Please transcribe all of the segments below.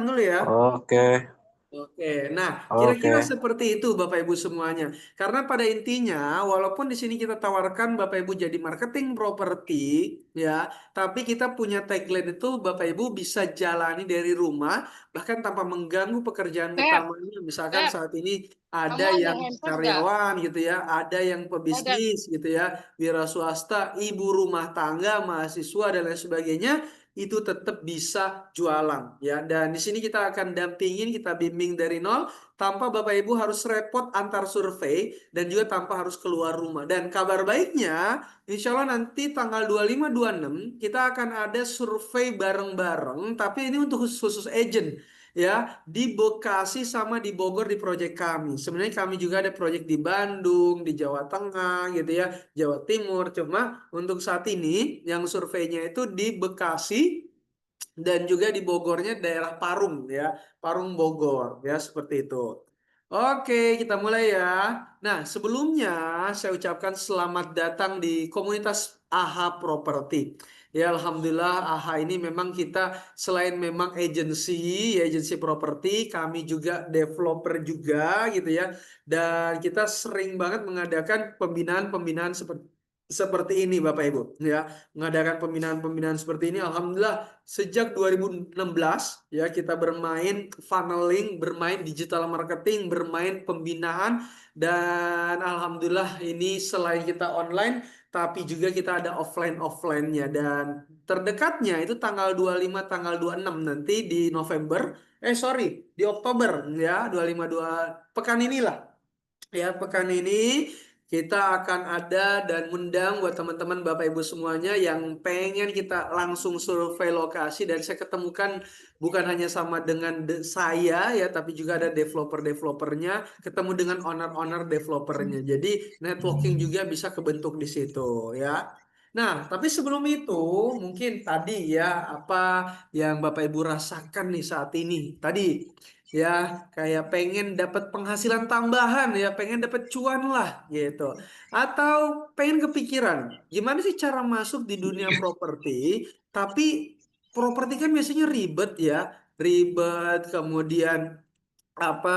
dulu ya. Oke, Oke, nah oke. kira-kira seperti itu Bapak Ibu semuanya. Karena pada intinya, walaupun di sini kita tawarkan Bapak Ibu jadi marketing properti, ya, tapi kita punya tagline itu Bapak Ibu bisa jalani dari rumah, bahkan tanpa mengganggu pekerjaan Feb, utamanya. Misalkan Feb, saat ini kamu ada ada yang handphone nggak? karyawan gitu ya, ada yang Ada. pebisnis gitu ya, wira swasta, ibu rumah tangga, mahasiswa dan lain sebagainya itu tetap bisa jualan ya. Dan di sini kita akan dampingin, kita bimbing dari nol tanpa Bapak Ibu harus repot antar survei dan juga tanpa harus keluar rumah. Dan kabar baiknya, insya Allah nanti tanggal 25-26 kita akan ada survei bareng-bareng, tapi ini untuk khusus agent ya, di Bekasi sama di Bogor di proyek kami. Sebenarnya kami juga ada proyek di Bandung, di Jawa Tengah gitu ya, Jawa Timur. Cuma untuk saat ini yang surveinya itu di Bekasi dan juga di Bogornya daerah Parung ya, Parung Bogor ya seperti itu. Oke, kita mulai ya. Nah, sebelumnya saya ucapkan selamat datang di komunitas AHA Property. Ya, Alhamdulillah AHA ini memang kita selain memang agensi, ya, agensi properti, kami juga developer juga gitu ya. Dan kita sering banget mengadakan pembinaan-pembinaan seperti ini Bapak Ibu ya, mengadakan pembinaan-pembinaan seperti ini. Alhamdulillah sejak 2016 ya kita bermain funneling, bermain digital marketing, bermain pembinaan, dan alhamdulillah ini selain kita online tapi juga kita ada offline-offline-nya. Dan terdekatnya itu tanggal 25 tanggal 26 nanti di November, sorry, di Oktober ya, 25 pekan inilah. Ya, pekan ini kita akan ada dan undang buat teman-teman Bapak Ibu semuanya yang pengen kita langsung survei lokasi, dan saya ketemukan bukan hanya sama dengan saya ya, tapi juga ada developer-developernya, ketemu dengan owner-owner developernya. Jadi networking juga bisa kebentuk di situ ya. Nah, tapi sebelum itu mungkin tadi ya apa yang Bapak Ibu rasakan nih saat ini. Tadi ya kayak pengen dapat penghasilan tambahan ya, pengen dapat cuan lah gitu, atau pengen kepikiran gimana sih cara masuk di dunia properti. Tapi properti kan biasanya ribet ya, ribet, kemudian apa,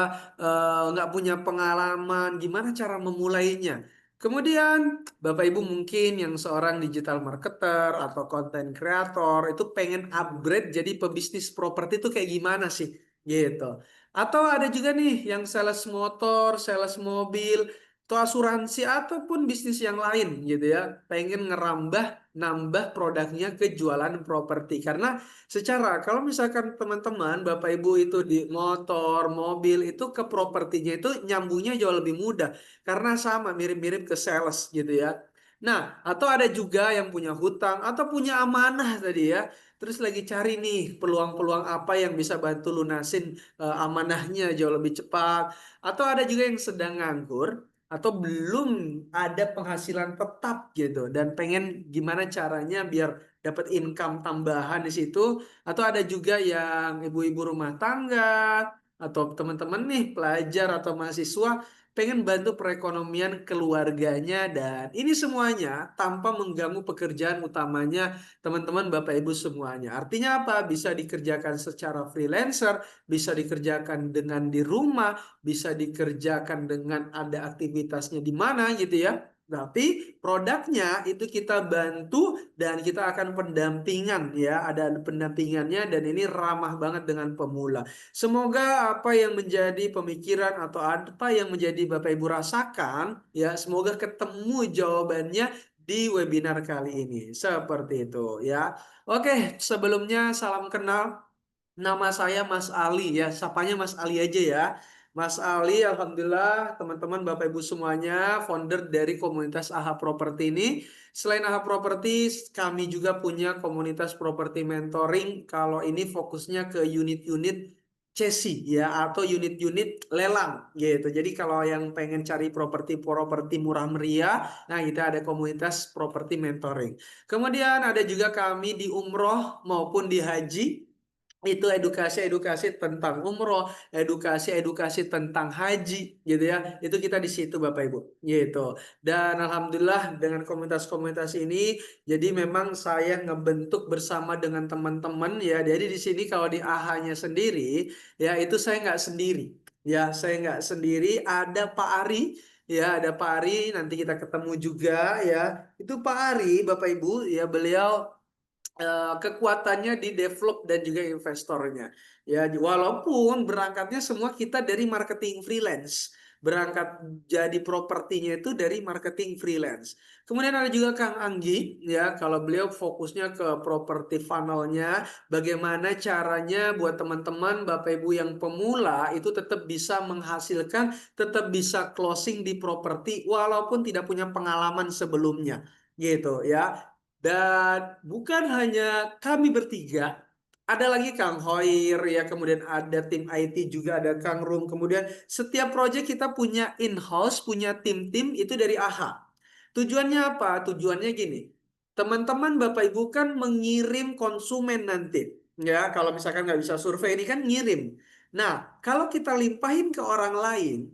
nggak punya pengalaman gimana cara memulainya. Kemudian Bapak Ibu mungkin yang seorang digital marketer atau content creator itu pengen upgrade jadi pebisnis properti itu kayak gimana sih gitu. Atau ada juga nih yang sales motor, sales mobil, atau asuransi ataupun bisnis yang lain gitu ya, pengen ngerambah nambah produknya ke jualan properti. Karena secara kalau misalkan teman-teman Bapak Ibu itu di motor, mobil itu ke propertinya itu nyambungnya jauh lebih mudah karena sama mirip-mirip ke sales gitu ya. Nah, atau ada juga yang punya hutang atau punya amanah tadi ya. Terus lagi cari nih peluang-peluang apa yang bisa bantu lunasin amanahnya jauh lebih cepat. Atau ada juga yang sedang nganggur atau belum ada penghasilan tetap gitu dan pengen gimana caranya biar dapat income tambahan di situ. Atau ada juga yang ibu-ibu rumah tangga atau teman-teman nih pelajar atau mahasiswa pengen bantu perekonomian keluarganya, dan ini semuanya tanpa mengganggu pekerjaan utamanya teman-teman Bapak Ibu semuanya. Artinya apa? Bisa dikerjakan secara freelancer, bisa dikerjakan dengan di rumah, bisa dikerjakan dengan ada aktivitasnya di mana gitu ya. Tapi produknya itu kita bantu dan kita akan pendampingan ya, ada pendampingannya, dan ini ramah banget dengan pemula. Semoga apa yang menjadi pemikiran atau apa yang menjadi Bapak Ibu rasakan ya, semoga ketemu jawabannya di webinar kali ini. Seperti itu ya. Oke, sebelumnya salam kenal. Nama saya Mas Ali ya, sapanya Mas Ali aja ya. Mas Ali, alhamdulillah teman-teman Bapak Ibu semuanya, founder dari komunitas AHA Property ini. Selain AHA Property, kami juga punya komunitas properti mentoring. Kalau ini fokusnya ke unit-unit CESI ya, atau unit-unit lelang gitu. Jadi kalau yang pengen cari properti-properti murah meriah, nah kita ada komunitas properti mentoring. Kemudian ada juga kami di umroh maupun di haji. Itu edukasi-edukasi tentang umroh, edukasi-edukasi tentang haji, gitu ya. Itu kita di situ Bapak Ibu, gitu. Dan alhamdulillah dengan komunitas-komunitas ini, jadi memang saya ngebentuk bersama dengan teman-teman ya. Jadi di sini kalau di AHA-nya sendiri, ya itu saya nggak sendiri. Ya, saya nggak sendiri. Ada Pak Ari, ya ada Pak Ari. Nanti kita ketemu juga ya. Itu Pak Ari, Bapak Ibu, ya beliau kekuatannya di develop dan juga investornya. Ya, walaupun berangkatnya semua kita dari marketing freelance. Berangkat jadi propertinya itu dari marketing freelance. Kemudian ada juga Kang Anggi, ya, kalau beliau fokusnya ke properti funnelnya, bagaimana caranya buat teman-teman Bapak Ibu yang pemula itu tetap bisa menghasilkan, tetap bisa closing di properti walaupun tidak punya pengalaman sebelumnya, gitu ya. Dan bukan hanya kami bertiga, ada lagi Kang Hoir ya, kemudian ada tim IT juga, ada Kang Rum. Kemudian setiap project kita punya in-house, punya tim-tim itu dari AHA. Tujuannya apa? Tujuannya gini, teman-teman Bapak Ibu kan mengirim konsumen nanti. Ya, kalau misalkan nggak bisa survei ini kan ngirim. Nah, kalau kita limpahin ke orang lain,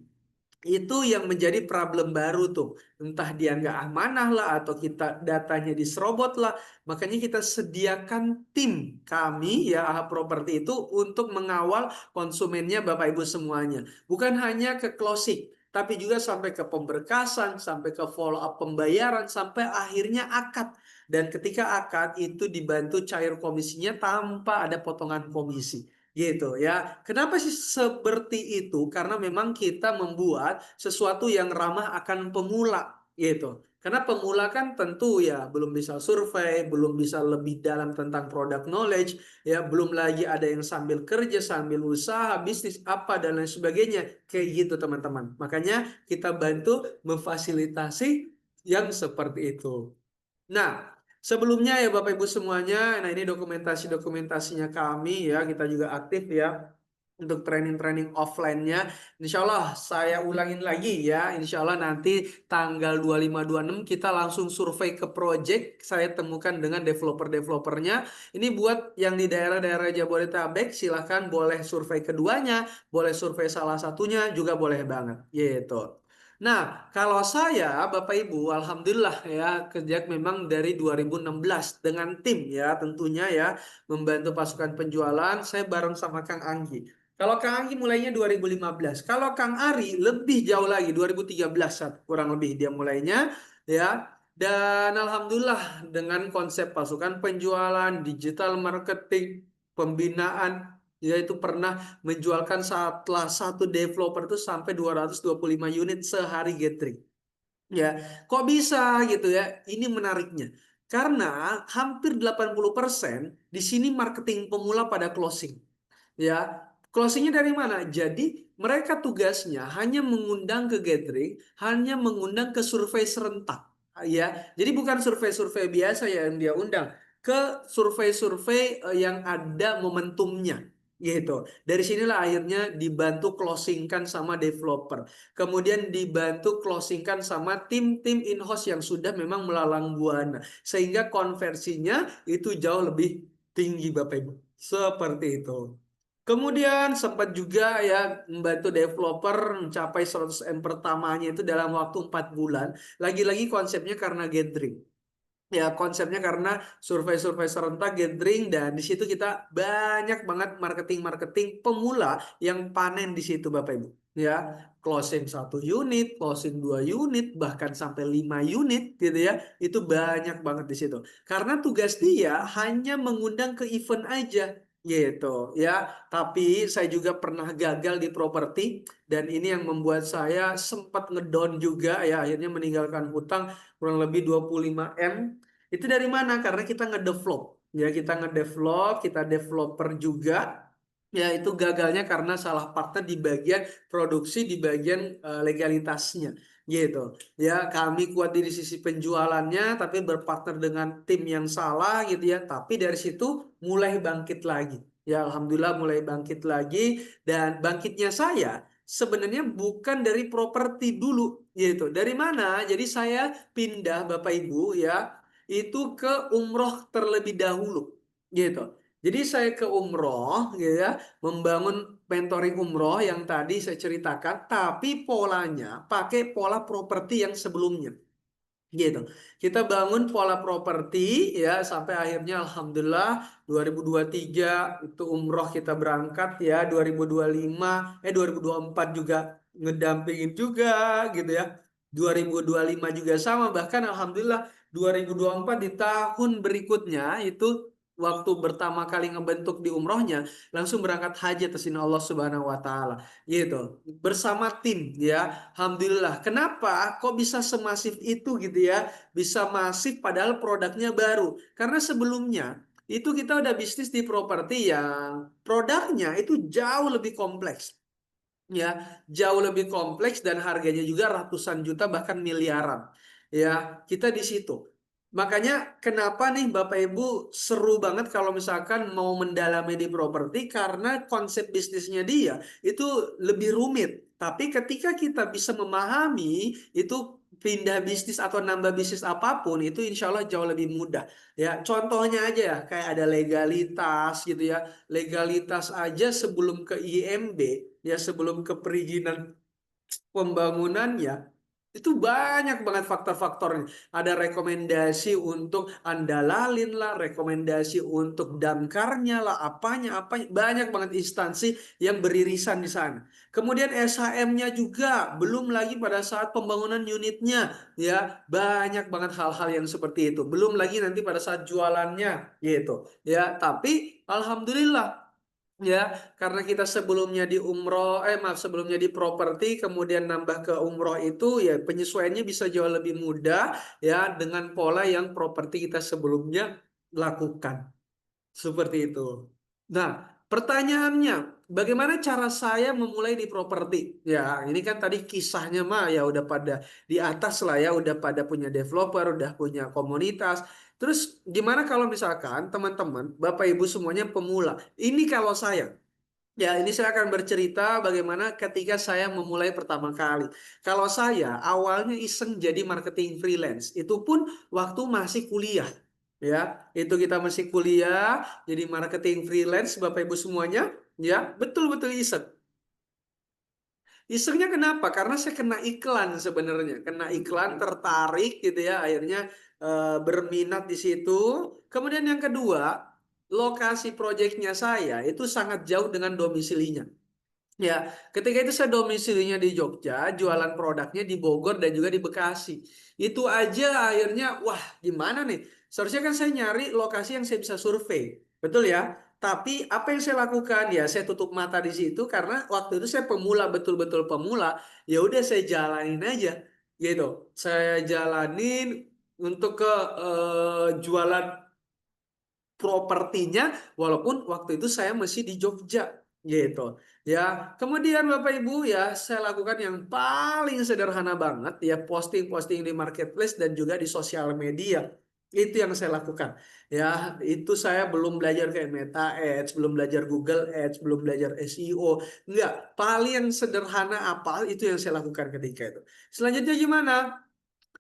itu yang menjadi problem baru tuh. Entah dia nggak amanah lah atau kita datanya diserobot lah. Makanya kita sediakan tim kami ya AHA Property itu untuk mengawal konsumennya Bapak Ibu semuanya. Bukan hanya ke closing, tapi juga sampai ke pemberkasan, sampai ke follow up pembayaran, sampai akhirnya akad. Dan ketika akad itu dibantu cair komisinya tanpa ada potongan komisi. Gitu ya. Kenapa sih seperti itu? Karena memang kita membuat sesuatu yang ramah akan pemula gitu. Karena pemula kan tentu ya belum bisa survei, belum bisa lebih dalam tentang product knowledge, ya belum lagi ada yang sambil kerja, sambil usaha, bisnis apa dan lain sebagainya. Kayak gitu teman-teman. Makanya kita bantu memfasilitasi yang seperti itu. Nah, sebelumnya ya Bapak Ibu semuanya, nah ini dokumentasi-dokumentasinya kami ya, kita juga aktif ya untuk training-training offline-nya. Insya Allah saya ulangin lagi ya, insya Allah nanti tanggal 25-26 kita langsung survei ke project, saya temukan dengan developer-developernya. Ini buat yang di daerah-daerah Jabodetabek, silahkan boleh survei keduanya, boleh survei salah satunya, juga boleh banget gitu. Nah, kalau saya, Bapak Ibu, Alhamdulillah ya, kerja memang dari 2016 dengan tim ya, tentunya ya, membantu pasukan penjualan, saya bareng sama Kang Anggi. Kalau Kang Anggi mulainya 2015, kalau Kang Ari lebih jauh lagi, 2013 kurang lebih dia mulainya ya. Dan Alhamdulillah dengan konsep pasukan penjualan, digital marketing, pembinaan, yaitu pernah menjualkan salah satu developer itu sampai 225 unit sehari gathering. Ya, kok bisa gitu ya? Ini menariknya. Karena hampir 80% di sini marketing pemula pada closing. Ya, closingnya dari mana? Jadi mereka tugasnya hanya mengundang ke gathering, hanya mengundang ke survei serentak. Ya, jadi bukan survei-survei biasa yang dia undang, ke survei-survei yang ada momentumnya gitu. Dari sinilah akhirnya dibantu closingkan sama developer. Kemudian dibantu closingkan sama tim-tim in-house yang sudah memang melalang buana. Sehingga konversinya itu jauh lebih tinggi Bapak Ibu. Seperti itu. Kemudian sempat juga ya membantu developer mencapai 100M pertamanya itu dalam waktu 4 bulan. Lagi-lagi konsepnya karena gathering. Ya, konsepnya karena survei-survei serentak gathering dan di situ kita banyak banget marketing-marketing pemula yang panen di situ Bapak Ibu. Ya, closing 1 unit, closing 2 unit, bahkan sampai 5 unit gitu ya. Itu banyak banget di situ. Karena tugas dia hanya mengundang ke event aja gitu ya. Tapi saya juga pernah gagal di properti dan ini yang membuat saya sempat ngedown juga ya, akhirnya meninggalkan hutang kurang lebih 25M. Itu dari mana? Karena kita ngedevelop. Ya, kita ngedevelop, kita developer juga. Ya, itu gagalnya karena salah partner di bagian produksi, di bagian legalitasnya. Gitu. Ya, kami kuat di sisi penjualannya, tapi berpartner dengan tim yang salah gitu ya. Tapi dari situ mulai bangkit lagi. Ya, Alhamdulillah mulai bangkit lagi. Dan bangkitnya saya sebenarnya bukan dari properti dulu. Gitu. Dari mana? Jadi saya pindah Bapak Ibu ya itu ke umroh terlebih dahulu gitu. Jadi saya ke umroh, gitu ya, membangun mentoring umroh yang tadi saya ceritakan, tapi polanya pakai pola properti yang sebelumnya. Gitu. Kita bangun pola properti ya sampai akhirnya alhamdulillah 2023 itu umroh kita berangkat ya 2025 2024 juga ngedampingin juga gitu ya. 2025 juga sama bahkan alhamdulillah 2024 di tahun berikutnya itu waktu pertama kali ngebentuk di umrohnya langsung berangkat haji atas izin Allah Subhanahu wa taala gitu bersama tim ya. Alhamdulillah. Kenapa? Kok bisa semasif itu gitu ya? Bisa masif padahal produknya baru. Karena sebelumnya itu kita udah bisnis di properti yang produknya itu jauh lebih kompleks. Ya, jauh lebih kompleks dan harganya juga ratusan juta bahkan miliaran. Ya, kita di situ. Makanya kenapa nih Bapak Ibu seru banget kalau misalkan mau mendalami di properti karena konsep bisnisnya dia itu lebih rumit. Tapi ketika kita bisa memahami itu pindah bisnis atau nambah bisnis apapun itu insya Allah jauh lebih mudah. Ya, contohnya aja ya kayak ada legalitas gitu ya. Legalitas aja sebelum ke IMB ya sebelum ke perizinan pembangunannya itu banyak banget faktor-faktornya. Ada rekomendasi untuk andalalin lah, rekomendasi untuk damkarnya lah, apanya, banyak banget instansi yang beririsan di sana. Kemudian SHM-nya juga, belum lagi pada saat pembangunan unitnya, ya banyak banget hal-hal yang seperti itu. Belum lagi nanti pada saat jualannya, gitu. Ya, tapi alhamdulillah. Ya, karena kita sebelumnya di umroh, maaf sebelumnya di properti, kemudian nambah ke umroh itu, ya penyesuaiannya bisa jauh lebih mudah, ya dengan pola yang properti kita sebelumnya lakukan. Seperti itu. Nah, pertanyaannya, bagaimana cara saya memulai di properti? Ya, ini kan tadi kisahnya mah ya udah pada di atas lah ya, udah pada punya developer, udah punya komunitas. Terus gimana kalau misalkan teman-teman, Bapak Ibu semuanya pemula? Ini kalau saya. Ya, ini saya akan bercerita bagaimana ketika saya memulai pertama kali. Kalau saya awalnya iseng jadi marketing freelance, itu pun waktu masih kuliah. Ya, itu kita masih kuliah, jadi marketing freelance, Bapak Ibu semuanya. Ya, betul-betul iseng. Isengnya kenapa? Karena saya kena iklan sebenarnya, kena iklan tertarik gitu ya, akhirnya berminat di situ. Kemudian yang kedua, lokasi proyeknya saya itu sangat jauh dengan domisilinya. Ya, ketika itu saya domisilinya di Jogja, jualan produknya di Bogor dan juga di Bekasi. Itu aja akhirnya, wah gimana nih? Seharusnya kan saya nyari lokasi yang saya bisa survei. Betul ya? Tapi apa yang saya lakukan? Ya saya tutup mata di situ karena waktu itu saya pemula, betul-betul pemula. Ya udah saya jalanin aja. Gitu. Saya jalanin untuk ke jualan propertinya walaupun waktu itu saya masih di Jogja gitu ya. Kemudian Bapak Ibu ya saya lakukan yang paling sederhana banget ya posting-posting di marketplace dan juga di sosial media. Itu yang saya lakukan ya. Itu saya belum belajar kayak Meta Ads, belum belajar Google Ads, belum belajar SEO. Enggak, paling yang sederhana apa itu yang saya lakukan ketika itu. Selanjutnya gimana?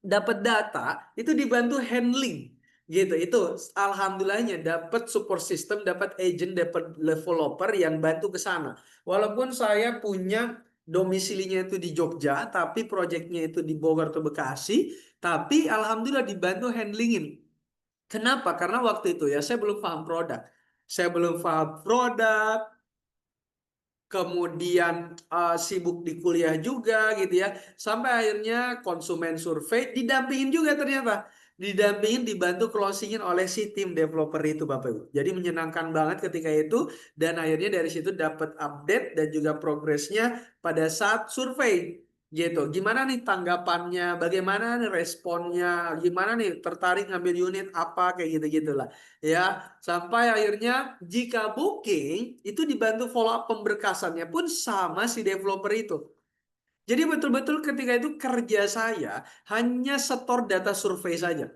Dapat data itu dibantu handling gitu. Itu alhamdulillahnya dapat support system, dapat agent, dapat developer yang bantu ke sana. Walaupun saya punya domisilinya itu di Jogja tapi proyeknya itu di Bogor atau Bekasi, tapi alhamdulillah dibantu handlingin. Kenapa? Karena waktu itu ya saya belum paham produk. Saya belum paham produk, kemudian sibuk di kuliah juga gitu ya sampai akhirnya konsumen survei didampingin juga ternyata didampingin dibantu closingin oleh si tim developer itu Bapak Ibu jadi menyenangkan banget ketika itu dan akhirnya dari situ dapat update dan juga progresnya pada saat survei gitu gimana nih tanggapannya bagaimana nih responnya gimana nih tertarik ngambil unit apa kayak gitu gitulah ya sampai akhirnya jika booking itu dibantu follow up pemberkasannya pun sama si developer itu. Jadi betul-betul ketika itu kerja saya hanya setor data survei saja.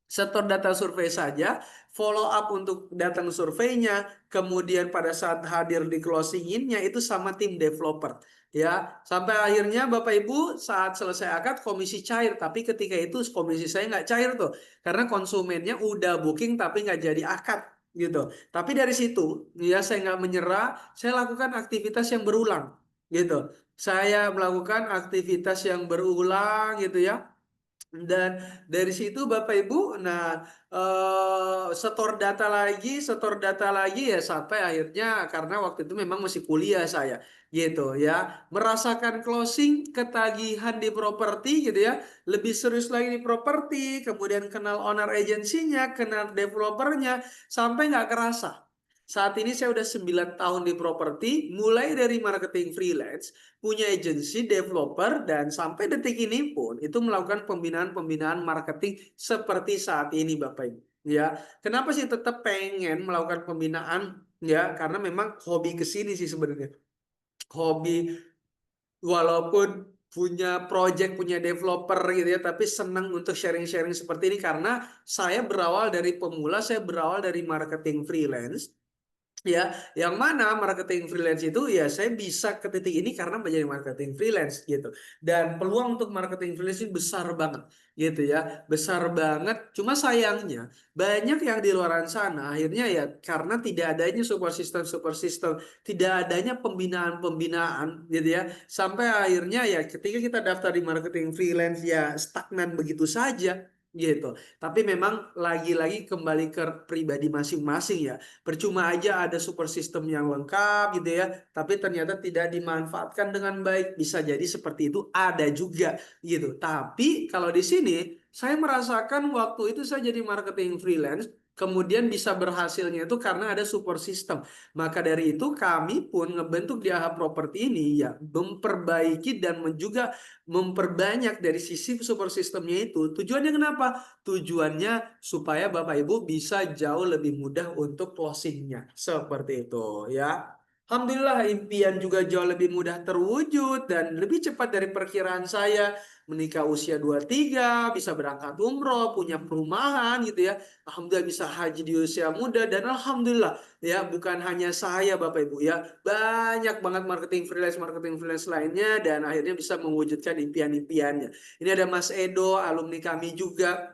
Setor data survei saja, follow up untuk datang surveinya, kemudian pada saat hadir di closinginnya itu sama tim developer. Ya, sampai akhirnya Bapak Ibu saat selesai akad komisi cair, tapi ketika itu komisi saya nggak cair tuh, karena konsumennya udah booking tapi nggak jadi akad. gitu. Tapi dari situ ya saya nggak menyerah, saya lakukan aktivitas yang berulang gitu. Saya melakukan aktivitas yang berulang gitu ya. Dan dari situ Bapak Ibu, nah setor data lagi ya sampai akhirnya karena waktu itu memang masih kuliah saya gitu ya, merasakan closing, ketagihan di properti gitu ya, lebih serius lagi di properti, kemudian kenal owner agensinya, kenal developernya, sampai nggak kerasa. Saat ini saya udah 9 tahun di properti, mulai dari marketing freelance, punya agensi, developer, dan sampai detik ini pun itu melakukan pembinaan-pembinaan marketing seperti saat ini Bapak Ibu. Ya, kenapa sih tetap pengen melakukan pembinaan? Ya, karena memang hobi kesini sih sebenarnya. Hobi walaupun punya project, punya developer gitu ya, tapi senang untuk sharing-sharing seperti ini karena saya berawal dari pemula, saya berawal dari marketing freelance. Ya, yang mana marketing freelance itu ya saya bisa ke titik ini karena menjadi marketing freelance gitu. Dan peluang untuk marketing freelance ini besar banget gitu ya. Besar banget. Cuma sayangnya banyak yang di luar sana akhirnya ya karena tidak adanya support system, tidak adanya pembinaan-pembinaan gitu ya. Sampai akhirnya ya ketika kita daftar di marketing freelance ya stagnan begitu saja gitu. Tapi memang lagi-lagi kembali ke pribadi masing-masing ya. Percuma aja ada super system yang lengkap gitu ya, tapi ternyata tidak dimanfaatkan dengan baik. Bisa jadi seperti itu ada juga gitu. Tapi kalau di sini saya merasakan waktu itu saya jadi marketing freelance, kemudian bisa berhasilnya itu karena ada support system. Maka dari itu kami pun ngebentuk di AHA Property ini ya memperbaiki dan juga memperbanyak dari sisi support systemnya itu. Tujuannya kenapa? Tujuannya supaya Bapak Ibu bisa jauh lebih mudah untuk closingnya. Seperti itu ya. Alhamdulillah impian juga jauh lebih mudah terwujud dan lebih cepat dari perkiraan saya. Menikah usia 23, bisa berangkat umroh, punya perumahan gitu ya. Alhamdulillah bisa haji di usia muda dan alhamdulillah ya bukan hanya saya Bapak Ibu ya. Banyak banget marketing freelance lainnya dan akhirnya bisa mewujudkan impian-impiannya. Ini ada Mas Edo, alumni kami juga.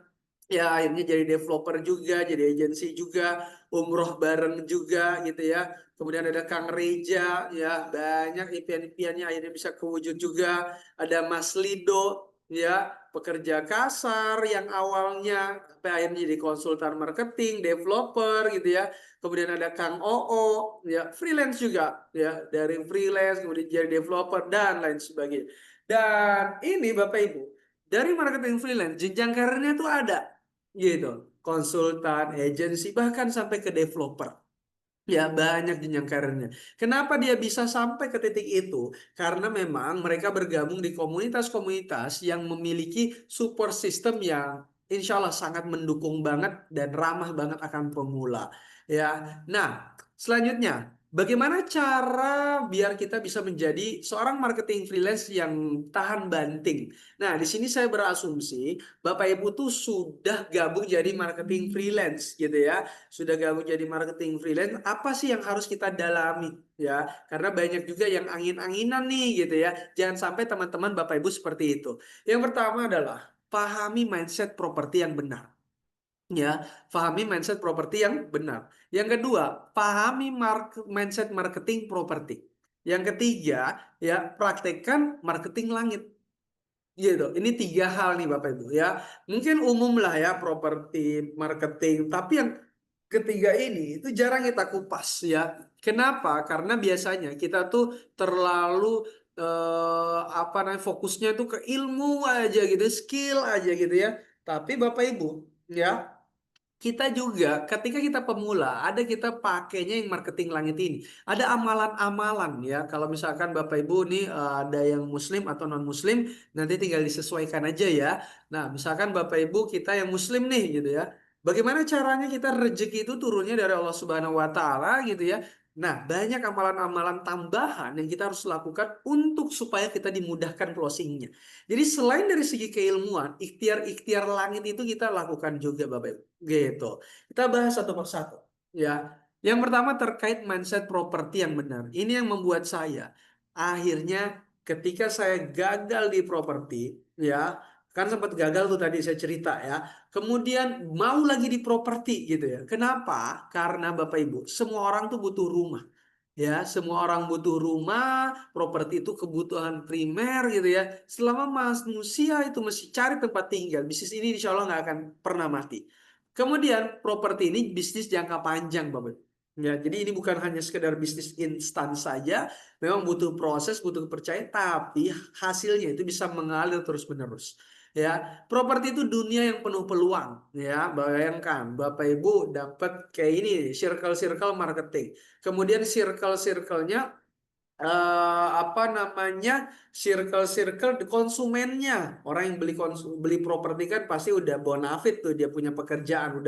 Ya akhirnya jadi developer juga, jadi agensi juga, umroh bareng juga gitu ya. Kemudian ada Kang Reja, ya banyak impian-impiannya akhirnya bisa kewujud juga. Ada Mas Lido, ya pekerja kasar yang awalnya sampai akhirnya jadi konsultan marketing, developer gitu ya. Kemudian ada Kang Oo, ya freelance juga, ya dari freelance kemudian jadi developer dan lain sebagainya. Dan ini Bapak Ibu, dari marketing freelance jenjang karirnya tuh ada gitu, konsultan, agensi, bahkan sampai ke developer. Ya, banyak jenjang karirnya. Kenapa dia bisa sampai ke titik itu? Karena memang mereka bergabung di komunitas-komunitas yang memiliki support system yang insya Allah sangat mendukung banget dan ramah banget akan pemula. Ya, nah selanjutnya, bagaimana cara biar kita bisa menjadi seorang marketing freelance yang tahan banting? Nah, di sini saya berasumsi Bapak Ibu tuh sudah gabung jadi marketing freelance gitu ya, sudah gabung jadi marketing freelance, apa sih yang harus kita dalami ya? Karena banyak juga yang angin-anginan nih gitu ya. Jangan sampai teman-teman Bapak Ibu seperti itu. Yang pertama adalah pahami mindset properti yang benar. Ya, pahami mindset properti yang benar. Yang kedua, pahami mindset marketing properti. Yang ketiga, ya praktekkan marketing langit. Gitu. Ini tiga hal nih Bapak Ibu ya. Mungkin umum lah ya properti marketing, tapi yang ketiga ini itu jarang kita kupas ya. Kenapa? Karena biasanya kita tuh terlalu apa namanya fokusnya tuh ke ilmu aja gitu, skill aja gitu ya. Tapi Bapak Ibu ya, kita juga ketika kita pemula ada kita pakainya yang marketing langit ini. Ada amalan-amalan ya. Kalau misalkan Bapak Ibu nih ada yang muslim atau non muslim nanti tinggal disesuaikan aja ya. Nah, misalkan Bapak Ibu kita yang muslim nih gitu ya. Bagaimana caranya kita rezeki itu turunnya dari Allah Subhanahu wa taala gitu ya. Nah, banyak amalan-amalan tambahan yang kita harus lakukan untuk supaya kita dimudahkan closingnya. Jadi selain dari segi keilmuan, ikhtiar-ikhtiar langit itu kita lakukan juga Bapak Ibu. Gitu. Kita bahas satu persatu. Ya. Yang pertama terkait mindset properti yang benar. Ini yang membuat saya akhirnya ketika saya gagal di properti, ya, kan sempat gagal tuh tadi saya cerita ya. Kemudian mau lagi di properti gitu ya. Kenapa? Karena Bapak Ibu, semua orang tuh butuh rumah. Ya, semua orang butuh rumah, properti itu kebutuhan primer gitu ya. Selama manusia itu mesti cari tempat tinggal, bisnis ini insya Allah nggak akan pernah mati. Kemudian properti ini bisnis jangka panjang, Bapak. Ya, jadi ini bukan hanya sekedar bisnis instan saja, memang butuh proses, butuh kepercayaan, tapi hasilnya itu bisa mengalir terus-menerus. Ya, properti itu dunia yang penuh peluang. Ya, bayangkan Bapak Ibu dapat kayak ini, circle-circle marketing. Kemudian circle-circle-nya apa namanya, circle-circle di konsumennya. Orang yang beli properti kan pasti udah bonafit tuh, dia punya pekerjaan,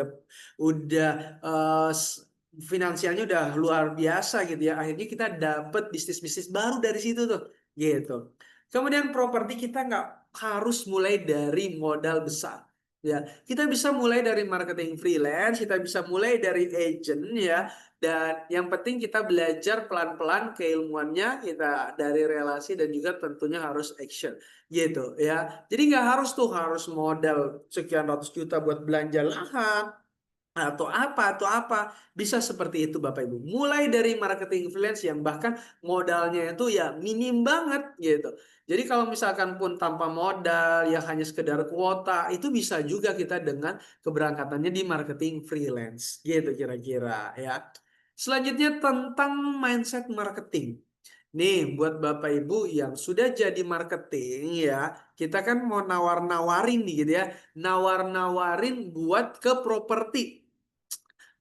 udah finansialnya udah luar biasa gitu ya. Akhirnya kita dapat bisnis-bisnis baru dari situ tuh gitu. Kemudian properti kita nggak harus mulai dari modal besar. Ya, kita bisa mulai dari marketing freelance, kita bisa mulai dari agent ya, dan yang penting kita belajar pelan-pelan keilmuannya, kita dari relasi dan juga tentunya harus action gitu ya. Jadi nggak harus tuh harus modal sekian ratus juta buat belanja lahan atau apa bisa seperti itu Bapak Ibu. Mulai dari marketing influence yang bahkan modalnya itu ya minim banget gitu. Jadi kalau misalkan pun tanpa modal ya hanya sekedar kuota itu bisa juga kita dengan keberangkatannya di marketing freelance gitu kira-kira ya. Selanjutnya tentang mindset marketing. Nih buat Bapak Ibu yang sudah jadi marketing ya, kita kan mau nawar-nawarin nih gitu ya, nawar-nawarin buat ke properti.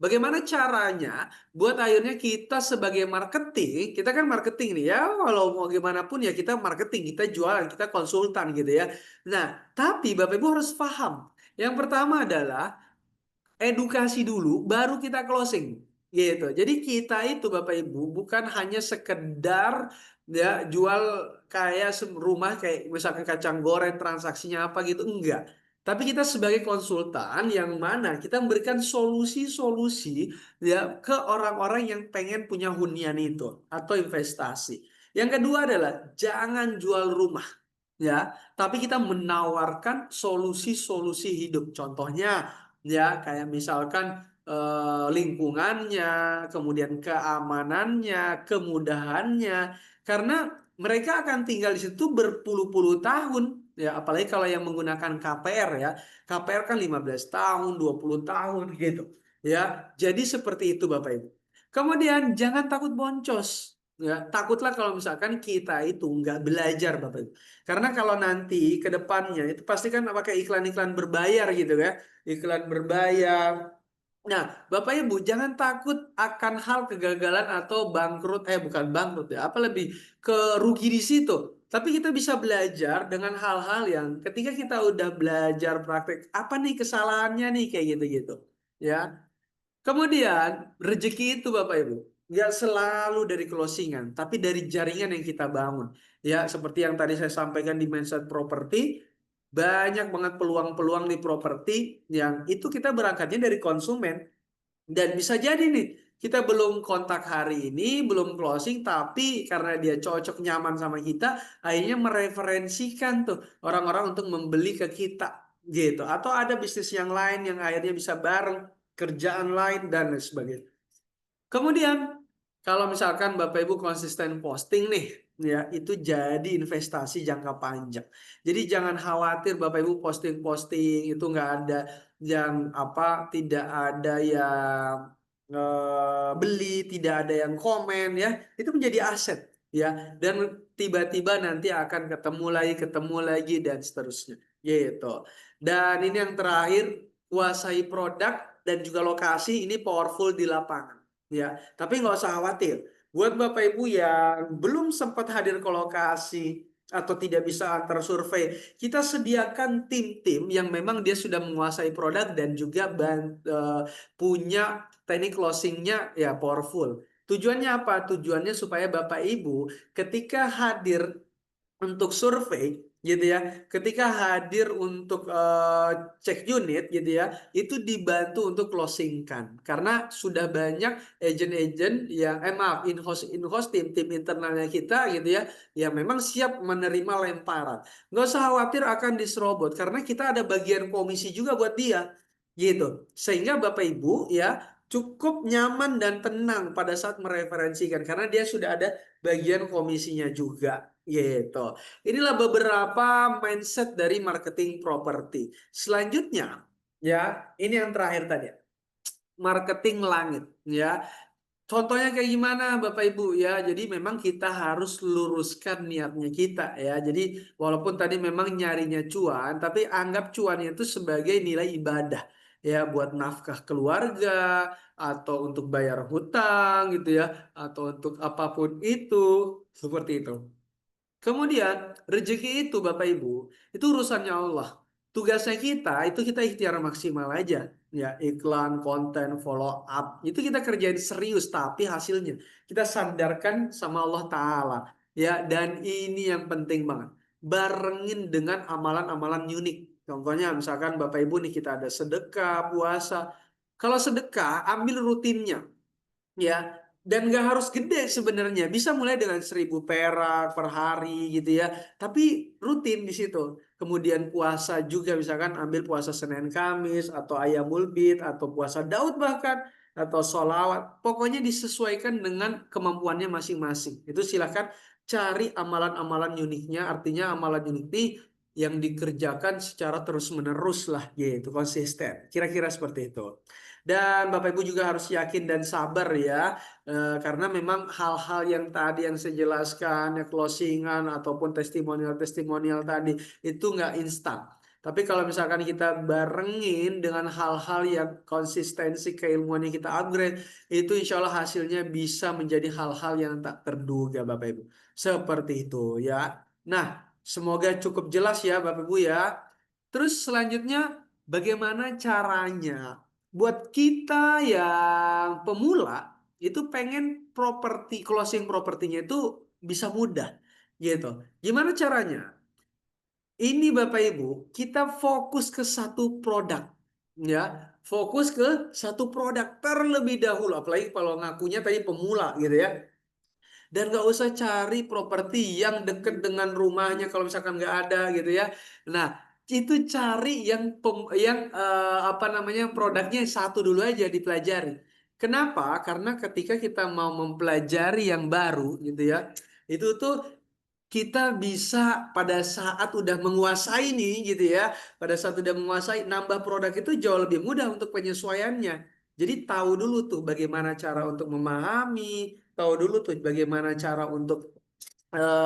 Bagaimana caranya buat akhirnya kita sebagai marketing, kita kan marketing nih ya, walau mau gimana pun ya kita marketing, kita jualan, kita konsultan gitu ya. Nah, tapi Bapak Ibu harus paham. Yang pertama adalah edukasi dulu baru kita closing gitu. Jadi kita itu Bapak Ibu bukan hanya sekedar ya jual kayak rumah kayak misalkan kacang goreng transaksinya apa gitu enggak. Tapi kita sebagai konsultan yang mana kita memberikan solusi-solusi ya ke orang-orang yang pengen punya hunian itu atau investasi. Yang kedua adalah jangan jual rumah ya, tapi kita menawarkan solusi-solusi hidup. Contohnya ya kayak misalkan lingkungannya, kemudian keamanannya, kemudahannya. Karena mereka akan tinggal di situ berpuluh-puluh tahun ya, apalagi kalau yang menggunakan KPR ya. KPR kan 15 tahun, 20 tahun gitu. Ya, jadi seperti itu Bapak Ibu. Kemudian jangan takut boncos. Ya, takutlah kalau misalkan kita itu nggak belajar Bapak Ibu. Karena kalau nanti ke depannya itu pasti kan pakai iklan-iklan berbayar gitu ya. Iklan berbayar. Nah, Bapak Ibu jangan takut akan hal kegagalan atau bangkrut, bukan bangkrut ya, apa lebih ke rugi di situ. Tapi kita bisa belajar dengan hal-hal yang ketika kita udah belajar praktek, apa nih kesalahannya nih kayak gitu-gitu. Ya. Kemudian rezeki itu Bapak Ibu nggak selalu dari closingan, tapi dari jaringan yang kita bangun. Ya seperti yang tadi saya sampaikan di mindset properti, banyak banget peluang-peluang di properti yang itu kita berangkatnya dari konsumen. Dan bisa jadi nih kita belum kontak hari ini, belum closing, tapi karena dia cocok nyaman sama kita, akhirnya mereferensikan tuh orang-orang untuk membeli ke kita gitu. Atau ada bisnis yang lain yang akhirnya bisa bareng kerjaan lain dan lain sebagainya. Kemudian kalau misalkan Bapak Ibu konsisten posting nih ya itu jadi investasi jangka panjang. Jadi jangan khawatir Bapak Ibu posting-posting itu nggak ada yang apa tidak ada yang beli, tidak ada yang komen ya. Itu menjadi aset ya dan tiba-tiba nanti akan ketemu lagi dan seterusnya gitu. Dan ini yang terakhir kuasai produk dan juga lokasi ini powerful di lapangan. Ya, tapi nggak usah khawatir. Buat Bapak Ibu yang belum sempat hadir ke lokasi atau tidak bisa antar survei, kita sediakan tim-tim yang memang dia sudah menguasai produk dan juga punya teknik closingnya ya powerful. Tujuannya apa? Tujuannya supaya Bapak Ibu ketika hadir untuk survei gitu ya. Ketika hadir untuk cek unit gitu ya, itu dibantu untuk closingkan karena sudah banyak agent-agent yang maaf in-house tim internalnya kita gitu ya, yang memang siap menerima lemparan. Nggak usah khawatir akan diserobot karena kita ada bagian komisi juga buat dia gitu. Sehingga Bapak Ibu ya cukup nyaman dan tenang pada saat mereferensikan karena dia sudah ada bagian komisinya juga gitu. Inilah beberapa mindset dari marketing properti. Selanjutnya, ya, ini yang terakhir tadi, marketing langit, ya. Contohnya kayak gimana, Bapak Ibu ya? Jadi memang kita harus luruskan niatnya kita ya. Jadi walaupun tadi memang nyarinya cuan, tapi anggap cuannya itu sebagai nilai ibadah ya, buat nafkah keluarga atau untuk bayar hutang gitu ya, atau untuk apapun itu, seperti itu. Kemudian rezeki itu Bapak Ibu itu urusannya Allah. Tugasnya kita itu kita ikhtiar maksimal aja. Ya iklan, konten, follow up itu kita kerjain serius tapi hasilnya kita sandarkan sama Allah Ta'ala. Ya dan ini yang penting banget. Barengin dengan amalan-amalan unik. Contohnya misalkan Bapak Ibu nih kita ada sedekah, puasa. Kalau sedekah ambil rutinnya ya dan nggak harus gede sebenarnya bisa mulai dengan 1.000 perak per hari gitu ya tapi rutin di situ kemudian puasa juga misalkan ambil puasa Senin Kamis atau Ayamul Bid atau puasa Daud bahkan atau sholawat pokoknya disesuaikan dengan kemampuannya masing-masing itu silahkan cari amalan-amalan uniknya artinya amalan unik ini yang dikerjakan secara terus-menerus lah gitu konsisten kira-kira seperti itu. Dan Bapak Ibu juga harus yakin dan sabar ya, karena memang hal-hal yang tadi yang saya jelaskan, ya closingan ataupun testimonial-testimonial tadi itu nggak instan. Tapi kalau misalkan kita barengin dengan hal-hal yang konsistensi keilmuan yang kita upgrade, itu insya Allah hasilnya bisa menjadi hal-hal yang tak terduga Bapak Ibu. Seperti itu ya. Nah, semoga cukup jelas ya Bapak Ibu ya. Terus selanjutnya bagaimana caranya? Buat kita yang pemula itu pengen closing propertinya itu bisa mudah gitu. Gimana caranya? Ini Bapak Ibu, kita fokus ke satu produk ya. Fokus ke satu produk terlebih dahulu apalagi kalau ngakunya tadi pemula gitu ya. Dan nggak usah cari properti yang deket dengan rumahnya kalau misalkan nggak ada gitu ya. Nah, itu cari yang apa namanya produknya satu dulu aja dipelajari. Kenapa? Karena ketika kita mau mempelajari yang baru gitu ya, itu tuh kita bisa pada saat udah menguasai nih gitu ya, pada saat udah menguasai nambah produk itu jauh lebih mudah untuk penyesuaiannya. Jadi tahu dulu tuh bagaimana cara untuk memahami, tahu dulu tuh bagaimana cara untuk